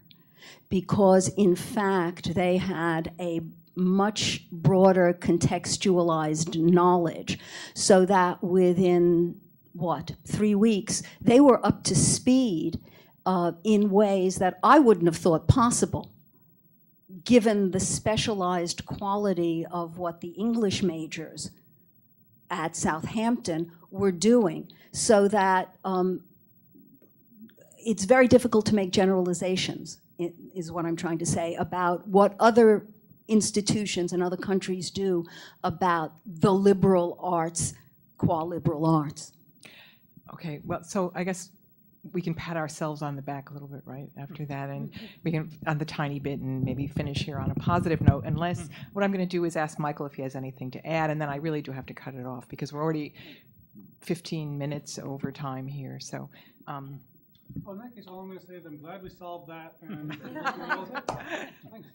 because in fact they had a much broader contextualized knowledge, so that within, 3 weeks, they were up to speed in ways that I wouldn't have thought possible, given the specialized quality of what the English majors at Southampton were doing, so that it's very difficult to make generalizations, is what I'm trying to say, about what other institutions and other countries do about the liberal arts, qua liberal arts. Okay, well, so I guess we can pat ourselves on the back a little bit, right, after that, and we can, on the tiny bit, and maybe finish here on a positive note, unless, what I'm going to do is ask Michael if he has anything to add, and then I really do have to cut it off, because we're already 15 minutes over time here, so. Well, in that case, all I'm going to say is I'm glad we solved that. And thanks.